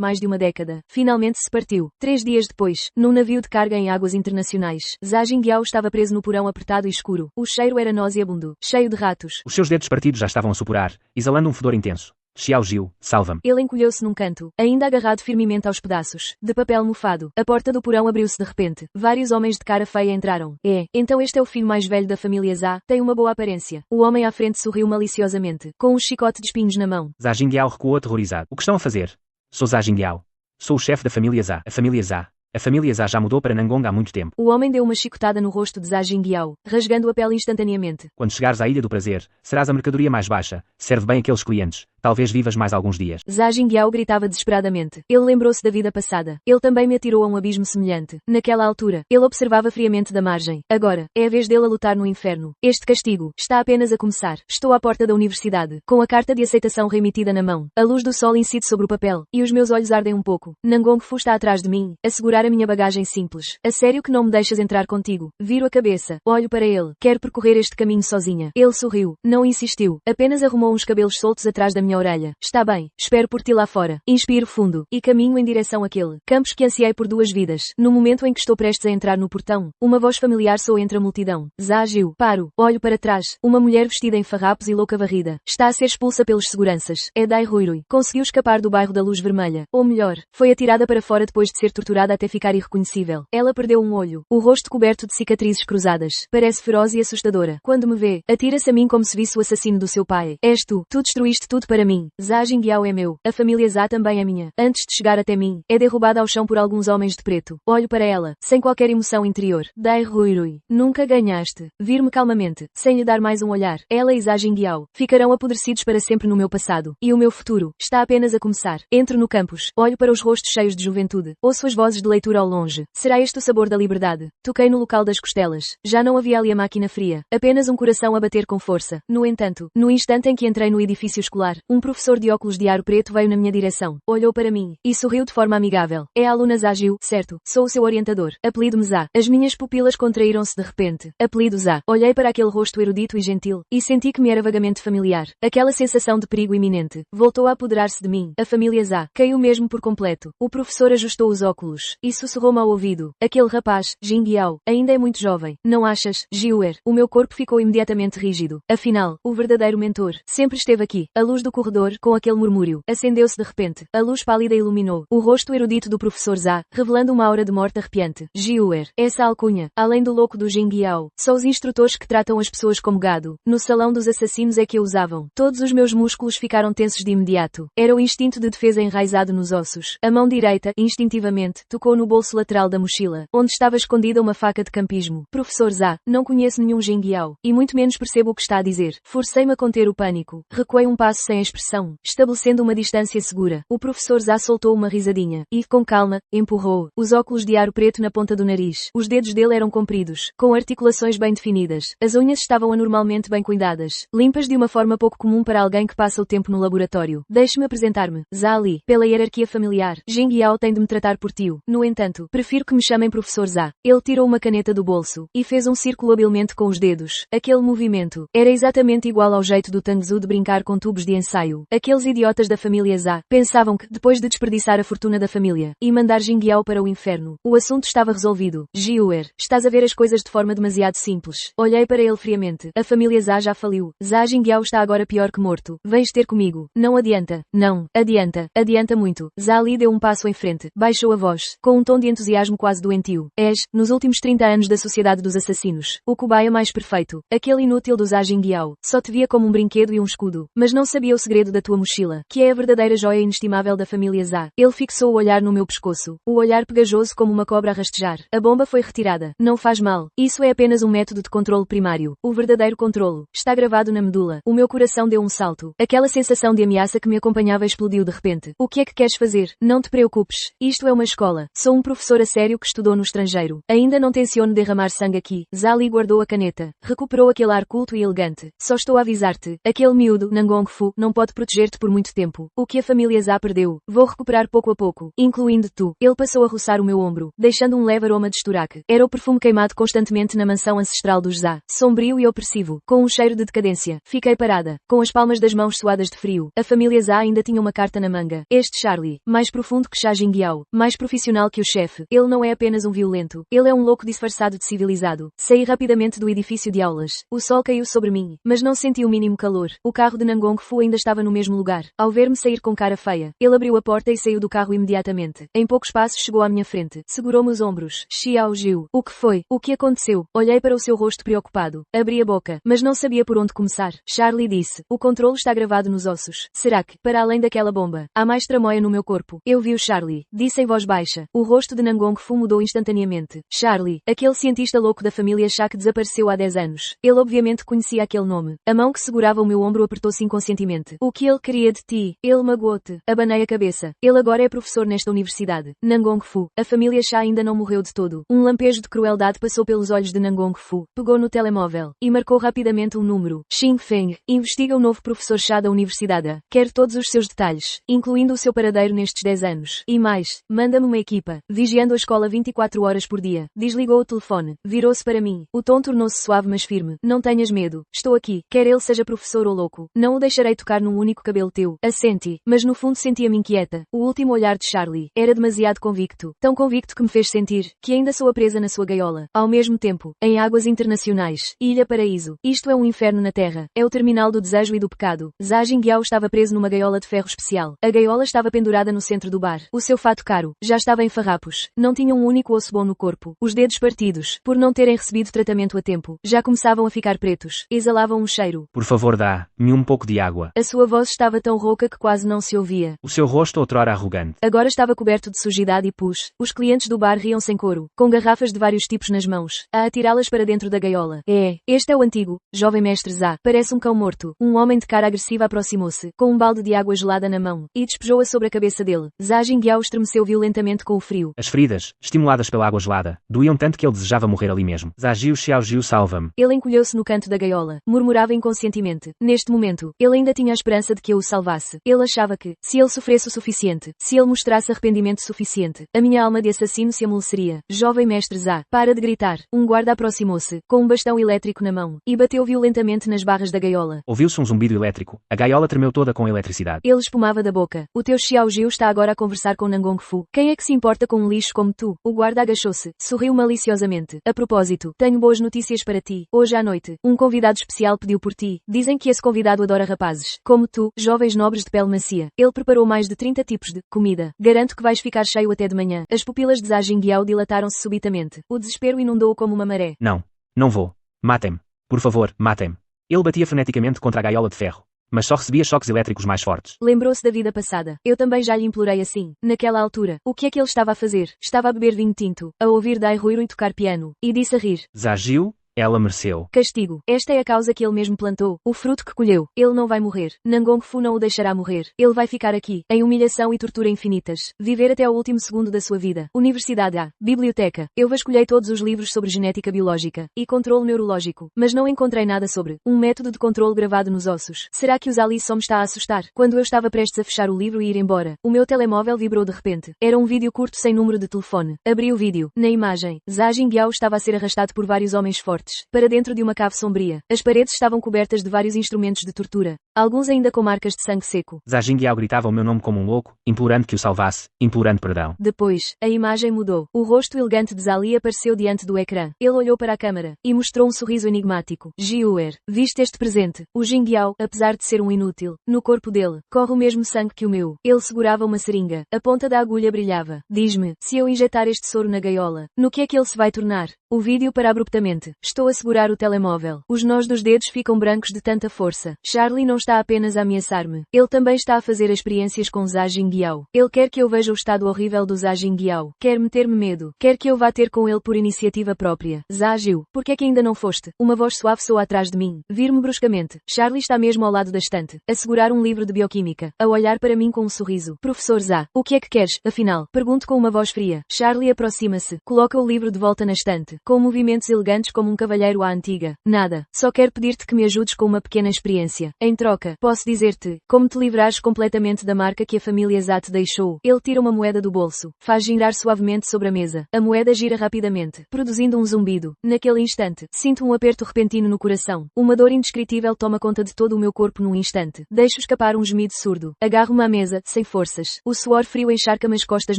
mais de uma década, finalmente se partiu. 3 dias depois, num navio de carga em águas internacionais, Zha Jingyao estava preso no porão apertado e escuro. O cheiro era nauseabundo, cheio de ratos. Os seus dedos partidos já estavam a supurar, exalando um fedor intenso. Xiao Jiu, salva-me. Ele encolheu-se num canto, ainda agarrado firmemente aos pedaços de papel mofado. A porta do porão abriu-se de repente. Vários homens de cara feia entraram. Então este é o filho mais velho da família Zha, tem uma boa aparência. O homem à frente sorriu maliciosamente, com um chicote de espinhos na mão. Zha Jingyao recuou aterrorizado. O que estão a fazer? Sou Zha Jingyao. Sou o chefe da família Zha. A família Zha. A família Zha já mudou para Nangong há muito tempo. O homem deu uma chicotada no rosto de Zha Jingyao, rasgando a pele instantaneamente. Quando chegares à Ilha do Prazer, serás a mercadoria mais baixa. Serve bem aqueles clientes. Talvez vivas mais alguns dias. Zha Jingyao gritava desesperadamente. Ele lembrou-se da vida passada. Ele também me atirou a um abismo semelhante. Naquela altura, ele observava friamente da margem. Agora, é a vez dele a lutar no inferno. Este castigo está apenas a começar. Estou à porta da universidade, com a carta de aceitação remitida na mão. A luz do sol incide sobre o papel, e os meus olhos ardem um pouco. Nangong Fu está atrás de mim, a segurar a minha bagagem simples. A sério que não me deixas entrar contigo? Viro a cabeça, olho para ele. Quero percorrer este caminho sozinha. Ele sorriu, não insistiu, apenas arrumou uns cabelos soltos atrás da minha orelha. Está bem, espero por ti lá fora. Inspiro fundo, e caminho em direção àquele campus que ansiei por 2 vidas. No momento em que estou prestes a entrar no portão, uma voz familiar soa entre a multidão. Zha Jiu. Paro, olho para trás. Uma mulher vestida em farrapos e louca varrida. Está a ser expulsa pelos seguranças. É Dai Ruirui. Conseguiu escapar do bairro da Luz Vermelha. Ou melhor, foi atirada para fora depois de ser torturada até ficar irreconhecível. Ela perdeu um olho, o rosto coberto de cicatrizes cruzadas. Parece feroz e assustadora. Quando me vê, atira-se a mim como se visse o assassino do seu pai. És tu. Tu destruíste tudo para mim. Zha Jingyao é meu. A família Zha também é minha. Antes de chegar até mim, é derrubada ao chão por alguns homens de preto. Olho para ela, sem qualquer emoção interior. Dai Ruirui. Nunca ganhaste. Vir-me calmamente, sem lhe dar mais um olhar. Ela e Zha Jingyao ficarão apodrecidos para sempre no meu passado. E o meu futuro está apenas a começar. Entro no campus. Olho para os rostos cheios de juventude. Ouço as vozes de leitura ao longe. Será este o sabor da liberdade? Toquei no local das costelas. Já não havia ali a máquina fria. Apenas um coração a bater com força. No entanto, no instante em que entrei no edifício escolar, um professor de óculos de aro preto veio na minha direção. Olhou para mim e sorriu de forma amigável. É a aluna Zha Jiu, certo? Sou o seu orientador. Apelido-me Zha. As minhas pupilas contraíram-se de repente. Apelido Zha. Olhei para aquele rosto erudito e gentil e senti que me era vagamente familiar. Aquela sensação de perigo iminente voltou a apoderar-se de mim. A família Zha caiu mesmo por completo. O professor ajustou os óculos e sussurrou-me ao ouvido. Aquele rapaz, Jingyao, ainda é muito jovem. Não achas, Jiuer? O meu corpo ficou imediatamente rígido. Afinal, o verdadeiro mentor sempre esteve aqui. A luz do corredor, com aquele murmúrio, acendeu-se de repente. A luz pálida iluminou o rosto erudito do professor Zha, revelando uma aura de morte arrepiante. Jiuer, essa alcunha, além do louco do Jingyao, só os instrutores que tratam as pessoas como gado. No salão dos assassinos é que a usavam. Todos os meus músculos ficaram tensos de imediato. Era o instinto de defesa enraizado nos ossos. A mão direita, instintivamente, tocou no bolso lateral da mochila, onde estava escondida uma faca de campismo. Professor Zha, não conheço nenhum Jingyao, e muito menos percebo o que está a dizer. Forcei-me a conter o pânico. Recuei um passo sem expressão, estabelecendo uma distância segura. O professor Zha soltou uma risadinha, e, com calma, empurrou os óculos de aro preto na ponta do nariz. Os dedos dele eram compridos, com articulações bem definidas. As unhas estavam anormalmente bem cuidadas, limpas de uma forma pouco comum para alguém que passa o tempo no laboratório. Deixe-me apresentar-me. Zha Li. Pela hierarquia familiar, Jingyao tem de me tratar por tio. No entanto, prefiro que me chamem professor Zha. Ele tirou uma caneta do bolso e fez um círculo habilmente com os dedos. Aquele movimento era exatamente igual ao jeito do Tangzu de brincar com tubos de ensaio. Aqueles idiotas da família Zha pensavam que, depois de desperdiçar a fortuna da família e mandar Jingyao para o inferno, o assunto estava resolvido. Jiuer, estás a ver as coisas de forma demasiado simples. Olhei para ele friamente. A família Zha já faliu. Zha Jingyao está agora pior que morto. Vens ter comigo. Não adianta. Não. Adianta. Adianta muito. Zha Li deu um passo em frente. Baixou a voz, com um tom de entusiasmo quase doentio. És, nos últimos 30 anos da Sociedade dos Assassinos, o cobaia mais perfeito. Aquele inútil do Zha Jingyao só te via como um brinquedo e um escudo, mas não sabia o segredo da tua mochila, que é a verdadeira joia inestimável da família Zha. Ele fixou o olhar no meu pescoço, o olhar pegajoso como uma cobra a rastejar. A bomba foi retirada. Não faz mal. Isso é apenas um método de controle primário. O verdadeiro controlo está gravado na medula. O meu coração deu um salto. Aquela sensação de ameaça que me acompanhava explodiu de repente. O que é que queres fazer? Não te preocupes. Isto é uma escola. Sou um professor a sério que estudou no estrangeiro. Ainda não tenciono derramar sangue aqui. Zha Li guardou a caneta. Recuperou aquele ar culto e elegante. Só estou a avisar-te. Aquele miúdo, Nangong Fu, não pode proteger-te por muito tempo. O que a família Zha perdeu, vou recuperar pouco a pouco, incluindo tu. Ele passou a roçar o meu ombro, deixando um leve aroma de estoraque. Era o perfume queimado constantemente na mansão ancestral dos Zha. Sombrio e opressivo, com um cheiro de decadência. Fiquei parada, com as palmas das mãos suadas de frio. A família Zha ainda tinha uma carta na manga. Este Charlie, mais profundo que Xia Jingyao, mais profissional que o chefe. Ele não é apenas um violento. Ele é um louco disfarçado de civilizado. Saí rapidamente do edifício de aulas. O sol caiu sobre mim, mas não senti o mínimo calor. O carro de Nangong Fu ainda estava no mesmo lugar. Ao ver-me sair com cara feia, ele abriu a porta e saiu do carro imediatamente. Em poucos passos chegou à minha frente. Segurou-me os ombros. Xiao Jiu. O que foi? O que aconteceu? Olhei para o seu rosto preocupado. Abri a boca, mas não sabia por onde começar. Charlie disse. O controle está gravado nos ossos. Será que, para além daquela bomba, há mais tramóia no meu corpo? Eu vi o Charlie. Disse em voz baixa. O rosto de Nangong Fu mudou instantaneamente. Charlie, aquele cientista louco da família Xia que desapareceu há 10 anos. Ele obviamente conhecia aquele nome. A mão que segurava o meu ombro apertou-se inconscientemente. O que ele queria de ti? Ele magoou-te. Abanei a cabeça. Ele agora é professor nesta universidade. Nangong Fu. A família Xia ainda não morreu de todo. Um lampejo de crueldade passou pelos olhos de Nangong Fu. Pegou no telemóvel e marcou rapidamente um número. Xing Feng. Investiga o novo professor Xia da universidade. Quer todos os seus detalhes, incluindo o seu paradeiro nestes 10 anos. E mais, manda-me uma equipa, vigiando a escola 24 horas por dia. Desligou o telefone. Virou-se para mim. O tom tornou-se suave mas firme. Não tenhas medo. Estou aqui. Quer ele seja professor ou louco. Não o deixarei tocar num único cabelo teu. Assenti. Mas no fundo sentia-me inquieta. O último olhar de Charlie era demasiado convicto. Tão convicto que me fez sentir que ainda sou a presa na sua gaiola. Ao mesmo tempo, em águas internacionais. Ilha Paraíso. Isto é um inferno na Terra. É o terminal do desejo e do pecado. Zha Jingbiao estava preso numa gaiola de ferro especial. A gaiola estava pendurada no centro do bar. O seu fato caro já estava em farrapos. Não tinha um único osso bom no corpo. Os dedos partidos, por não terem recebido tratamento a tempo, já começavam a ficar pretos. Exalavam um cheiro. Por favor, dá-me um pouco de água. A sua voz estava tão rouca que quase não se ouvia. O seu rosto outrora arrogante. Agora estava coberto de sujidade e pus. Os clientes do bar riam sem coro, com garrafas de vários tipos nas mãos, a atirá-las para dentro da gaiola. Este é o antigo, jovem mestre Zha. Parece um cão morto. Um homem de cara agressiva aproximou-se, com um balde de água gelada na mão, e despejou-a sobre a cabeça dele. Zha Jingbiao estremeceu violentamente com o frio. As feridas, estimuladas pela água gelada, doíam tanto que ele desejava morrer ali mesmo. Zha Jiu Xiao Jiu, salva-me. Ele encolheu-se no canto da gaiola, murmurava inconscientemente. Neste momento, ele ainda tinha a esperança de que eu o salvasse. Ele achava que, se ele sofresse o suficiente, se ele mostrasse arrependimento suficiente, a minha alma de assassino se amoleceria. Jovem mestre Zha, para de gritar. Um guarda aproximou-se, com um bastão elétrico na mão, e bateu violentamente nas barras da gaiola. Ouviu-se um zumbido elétrico. A gaiola tremeu toda com eletricidade. Ele espumava da boca. O teu Xiao Jiu está agora a conversar com Nangong Fu. Quem é que se importa com um lixo como tu? O guarda agachou-se, sorriu maliciosamente. A propósito, tenho boas notícias para ti. Hoje à noite, um convidado especial pediu por ti. Dizem que esse convidado adora rapazes como tu, jovens nobres de pele macia. Ele preparou mais de 30 tipos de comida. Garanto que vais ficar cheio até de manhã. As pupilas de Zha Jingbiao dilataram-se subitamente. O desespero inundou-o como uma maré. Não vou. Matem-me. Por favor, matem-me. Ele batia freneticamente contra a gaiola de ferro, mas só recebia choques elétricos mais fortes. Lembrou-se da vida passada. Eu também já lhe implorei assim. Naquela altura, o que é que ele estava a fazer? Estava a beber vinho tinto, a ouvir Dai Ruiro e tocar piano. E disse a rir. Zha Jiu, ela mereceu. Castigo. Esta é a causa que ele mesmo plantou, o fruto que colheu. Ele não vai morrer. Nangong Fu não o deixará morrer. Ele vai ficar aqui, em humilhação e tortura infinitas. Viver até o último segundo da sua vida. Universidade A. Biblioteca. Eu vasculhei todos os livros sobre genética biológica e controle neurológico, mas não encontrei nada sobre um método de controle gravado nos ossos. Será que o Zali só me está a assustar? Quando eu estava prestes a fechar o livro e ir embora, o meu telemóvel vibrou de repente. Era um vídeo curto sem número de telefone. Abri o vídeo. Na imagem, Zha Jingbiao estava a ser arrastado por vários homens fortes para dentro de uma cave sombria. As paredes estavam cobertas de vários instrumentos de tortura, alguns ainda com marcas de sangue seco. Zha Jingbiao gritava o meu nome como um louco, implorando que o salvasse, implorando perdão. Depois, a imagem mudou. O rosto elegante de Zali apareceu diante do ecrã. Ele olhou para a câmara e mostrou um sorriso enigmático. Jiuer, viste este presente? O Jingbiao, apesar de ser um inútil, no corpo dele, corre o mesmo sangue que o meu. Ele segurava uma seringa. A ponta da agulha brilhava. Diz-me, se eu injetar este soro na gaiola, no que é que ele se vai tornar? O vídeo para abruptamente. Estou a segurar o telemóvel. Os nós dos dedos ficam brancos de tanta força. Charlie não está apenas a ameaçar-me. Ele também está a fazer experiências com Zha Jingbiao. Ele quer que eu veja o estado horrível do Zha Jingbiao. Quer meter-me medo. Quer que eu vá ter com ele por iniciativa própria. Zha Jiu, por que é que ainda não foste? Uma voz suave soa atrás de mim. Vir-me bruscamente. Charlie está mesmo ao lado da estante, a segurar um livro de bioquímica, a olhar para mim com um sorriso. Professor Zha, o que é que queres, afinal? Pergunto com uma voz fria. Charlie aproxima-se, coloca o livro de volta na estante, com movimentos elegantes como um cavalheiro à antiga. Nada. Só quero pedir-te que me ajudes com uma pequena experiência. Em troca, posso dizer-te como te livrares completamente da marca que a família Zha te deixou. Ele tira uma moeda do bolso, faz girar suavemente sobre a mesa. A moeda gira rapidamente, produzindo um zumbido. Naquele instante, sinto um aperto repentino no coração. Uma dor indescritível toma conta de todo o meu corpo num instante. Deixo escapar um gemido surdo. Agarro-me à mesa, sem forças. O suor frio encharca-me as costas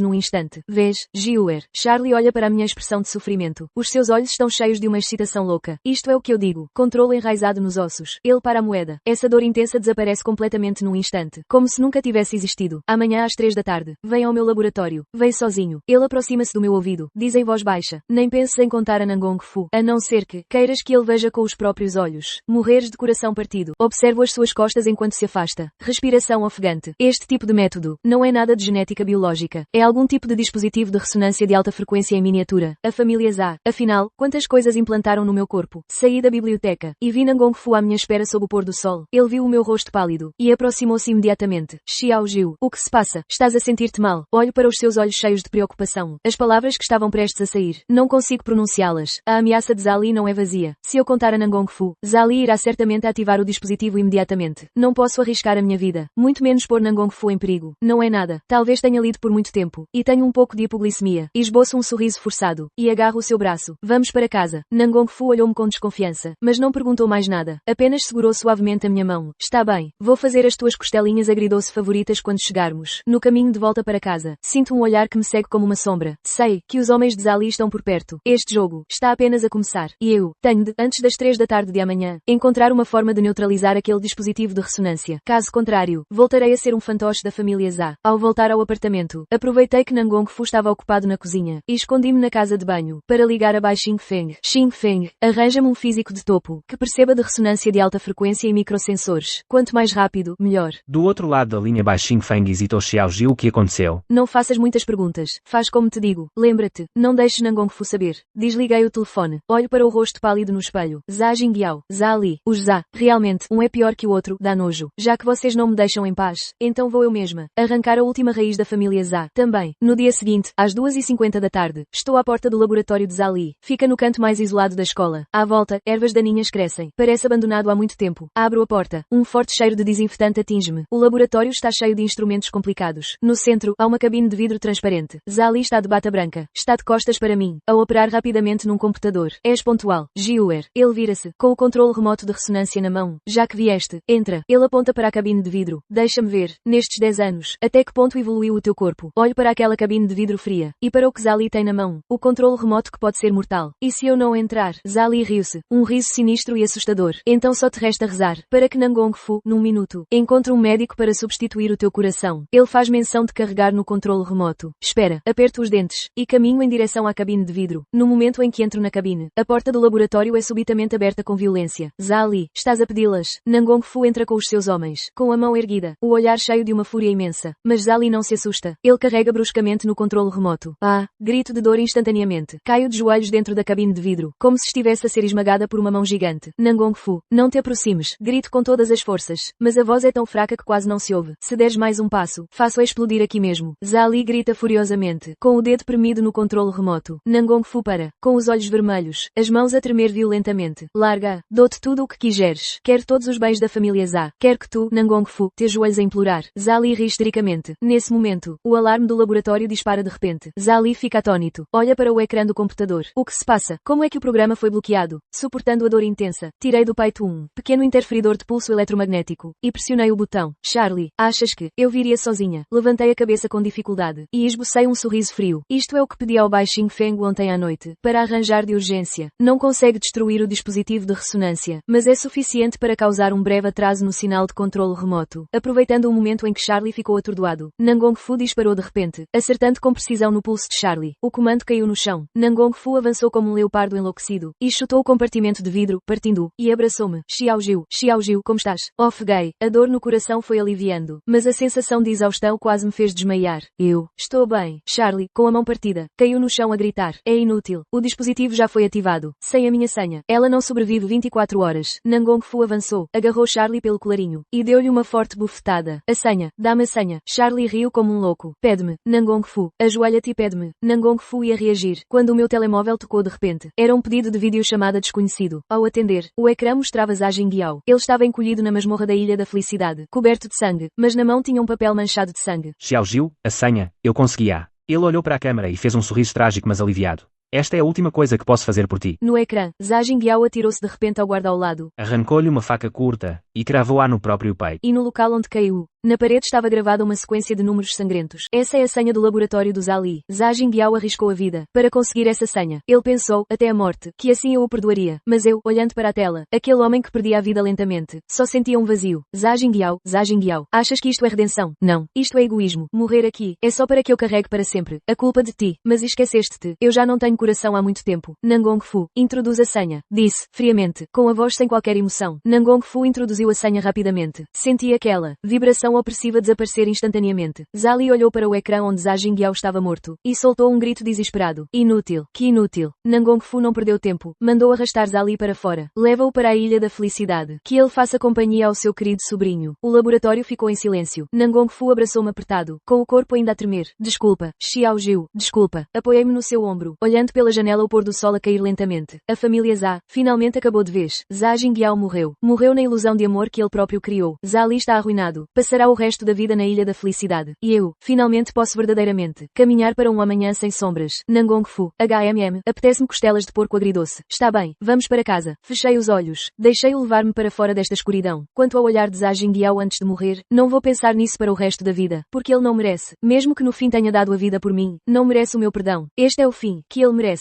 num instante. Vês, Jiuer. Charlie olha para a minha expressão de sofrimento. Os seus olhos estão cheios de uma excitação louca. Isto é o que eu digo. Controlo enraizado nos ossos. Ele para a moeda. Essa dor intensa desaparece completamente num instante. Como se nunca tivesse existido. Amanhã às 3 da tarde. Vem ao meu laboratório. Vem sozinho. Ele aproxima-se do meu ouvido. Diz em voz baixa. Nem penses em contar a Nangong Fu. A não ser que queiras que ele veja com os próprios olhos. Morreres de coração partido. Observo as suas costas enquanto se afasta. Respiração ofegante. Este tipo de método não é nada de genética biológica. É algum tipo de dispositivo de ressonância de alta frequência em miniatura. A família Zha. Afinal, quantas coisas implantaram no meu corpo. Saí da biblioteca e vi Nangong Fu à minha espera sob o pôr do sol. Ele viu o meu rosto pálido e aproximou-se imediatamente. Xiao Jiu, o que se passa? Estás a sentir-te mal? Olho para os seus olhos cheios de preocupação. As palavras que estavam prestes a sair. Não consigo pronunciá-las. A ameaça de Zha Li não é vazia. Se eu contar a Nangong Fu, Zha Li irá certamente ativar o dispositivo imediatamente. Não posso arriscar a minha vida. Muito menos pôr Nangong Fu em perigo. Não é nada. Talvez tenha lido por muito tempo. E tenho um pouco de hipoglicemia. Esboço um sorriso forçado. E agarro o seu braço. Vamos para casa. Nangong Fu olhou-me com desconfiança. Mas não perguntou mais nada. Apenas segurou suavemente a minha mão. Está bem. Vou fazer as tuas costelinhas agridou-se favoritas quando chegarmos. No caminho de volta para casa. Sinto um olhar que me segue como uma sombra. Sei que os homens de Zha Li estão por perto. Este jogo está apenas a começar. E eu tenho de, antes das 3 da tarde de amanhã, encontrar uma forma de neutralizar aquele dispositivo de ressonância. Caso contrário, voltarei a ser um fantoche da família Zha. Ao voltar ao apartamento, aproveitei que Nangong Fu estava ocupado na cozinha e escondi-me na casa de banho para ligar a Bai Xingfeng. Xingfeng, arranja-me um físico de topo que perceba de ressonância de alta frequência e microsensores. Quanto mais rápido, melhor. Do outro lado da linha Bai Xingfeng hesitou Xiao Jiu o que aconteceu. Não faças muitas perguntas. Faz como te digo. Lembra-te. Não deixes Nangong Fu saber. Desliguei o telefone. Olho para o rosto pálido no espelho. Zha Jingyao. Zha Li. Os Zha. Realmente, um é pior que o outro. Dá nojo. Já que vocês não me deixam em paz, então vou eu mesma arrancar a última raiz da família Zha. Também. No dia seguinte, às 2h50 da tarde, estou à porta do laboratório de Zha Li. Fica no canto mais isolado da escola. À volta, ervas daninhas crescem. Parece abandonado há muito tempo. Abro a porta. Um forte cheiro de desinfetante atinge-me. O laboratório está cheio de instrumentos complicados. No centro, há uma cabine de vidro transparente. Zha Li está de bata branca. Está de costas para mim, a operar rapidamente num computador. És pontual. Jiuer. Ele vira-se, com o controle remoto de ressonância na mão. Já que vieste, entra. Ele aponta para a cabine de vidro. Deixa-me ver, nestes 10 anos, até que ponto evoluiu o teu corpo. Olho para aquela cabine de vidro fria. E para o que Zha Li tem na mão. O controle remoto que pode ser mortal. E se eu não entrar? Zha Li riu-se. Um riso sinistro e assustador. Então só te resta rezar, para que Nangong Fu, num minuto, encontre um médico para substituir o teu coração. Ele faz menção de carregar no controle remoto. Espera. Aperto os dentes. E caminho em direção à cabine de vidro. No momento em que entro na cabine, a porta do laboratório é subitamente aberta com violência. Zha Li, estás a pedi-las? Nangong Fu entra com os seus homens, com a mão erguida, o olhar cheio de uma fúria imensa. Mas Zha Li não se assusta. Ele carrega bruscamente no controle remoto. Ah! Grito de dor instantaneamente. Caio de joelhos dentro da cabine de vidro, como se estivesse a ser esmagada por uma mão gigante. Nangong Fu, não te aproximes. Grito com todas as forças, mas a voz é tão fraca que quase não se ouve. Se deres mais um passo, faço-a explodir aqui mesmo. Zha Li grita furiosamente, com o dedo premido no controle remoto. Nangong Fu para, com os olhos vermelhos, as mãos a tremer violentamente. Larga, dou-te tudo o que quiseres. Quero todos os bens da família Zha. Quero que tu, Nangong Fu, te ajoelhes a implorar. Zha Li ri histericamente. Nesse momento, o alarme do laboratório dispara de repente. Zha Li fica atônito. Olha para o ecrã do computador. O que se passa? Como é que o programa foi bloqueado? Suportando a dor intensa, tirei do peito um pequeno interferidor de pulso eletromagnético e pressionei o botão. Charlie, achas que eu viria sozinha? Levantei a cabeça com dificuldade e esbocei um sorriso frio. Isto é o que pedi ao Bai Xingfeng ontem à noite, para arranjar de urgência. Não consegue destruir o dispositivo de ressonância, mas é suficiente para causar um breve atraso no sinal de controle remoto. Aproveitando o momento em que Charlie ficou atordoado, Nangong Fu disparou de repente, acertando com precisão no pulso de Charlie. O comando caiu no chão. Nangong Fu avançou como um leopardo enlouquecido e chutou o compartimento de vidro, partindo-o, e abraçou-me. Xiao Jiu, como estás? Ofeguei. A dor no coração foi aliviando, mas a sensação de exaustão quase me fez desmaiar. Eu estou bem. Charlie, com a mão partida, caiu no chão a gritar. É inútil. O dispositivo já foi ativado. Sem a minha senha. Ela não sobrevive 24 horas. Nangong Fu avançou, agarrou Charlie pelo colarinho e deu-lhe uma forte bufetada. A senha. Dá-me a senha. Charlie riu como um louco. Pede-me. Nangong Fu. Ajoelha-te e pede-me. Nangong Fu ia reagir, quando o meu telemóvel tocou de repente. Era um pedido de videochamada desconhecido. Ao atender, o ecrã mostrava Zha Jingyao. Ele estava encolhido na masmorra da Ilha da Felicidade, coberto de sangue, mas na mão tinha um papel manchado de sangue. Xiao Jiu, a senha, eu consegui-a. Ele olhou para a câmara e fez um sorriso trágico mas aliviado. Esta é a última coisa que posso fazer por ti. No ecrã, Zha Jingyao atirou-se de repente ao guarda ao lado. Arrancou-lhe uma faca curta e cravou-a no próprio peito. E no local onde caiu, Na parede estava gravada uma sequência de números sangrentos. Essa é a senha do laboratório do Zali. Zha Jingyao arriscou a vida para conseguir essa senha. Ele pensou, até a morte, que assim eu o perdoaria. Mas eu, olhando para a tela, aquele homem que perdia a vida lentamente, só sentia um vazio. Zha Jingyao, achas que isto é redenção? Não. Isto é egoísmo. Morrer aqui é só para que eu carregue para sempre a culpa de ti. Mas esqueceste-te. Eu já não tenho coração há muito tempo. Nangong Fu, introduz a senha. Disse, friamente, com a voz sem qualquer emoção. Nangong Fu introduziu a senha rapidamente. Senti aquela vibração opressiva desaparecer instantaneamente. Zali olhou para o ecrã onde Zha Jingyao estava morto e soltou um grito desesperado. Inútil. Que inútil. Nangong Fu não perdeu tempo. Mandou arrastar Zali para fora. Leva-o para a Ilha da Felicidade. Que ele faça companhia ao seu querido sobrinho. O laboratório ficou em silêncio. Nangong Fu abraçou-me apertado, com o corpo ainda a tremer. Desculpa, Xiao Jiu, desculpa. Apoiei-me no seu ombro, olhando pela janela o pôr do sol a cair lentamente. A família Zha finalmente acabou de vez. Zha Jingyao morreu. Morreu na ilusão de amor que ele próprio criou. Zali está arruinado. Passará o resto da vida na Ilha da Felicidade. E eu, finalmente posso verdadeiramente caminhar para um amanhã sem sombras. Nangong Fu, apetece-me costelas de porco agridoce. Está bem, vamos para casa. Fechei os olhos. Deixei-o levar-me para fora desta escuridão. Quanto ao olhar de Zha Jingyao antes de morrer, não vou pensar nisso para o resto da vida. Porque ele não merece. Mesmo que no fim tenha dado a vida por mim, não merece o meu perdão. Este é o fim que ele merece.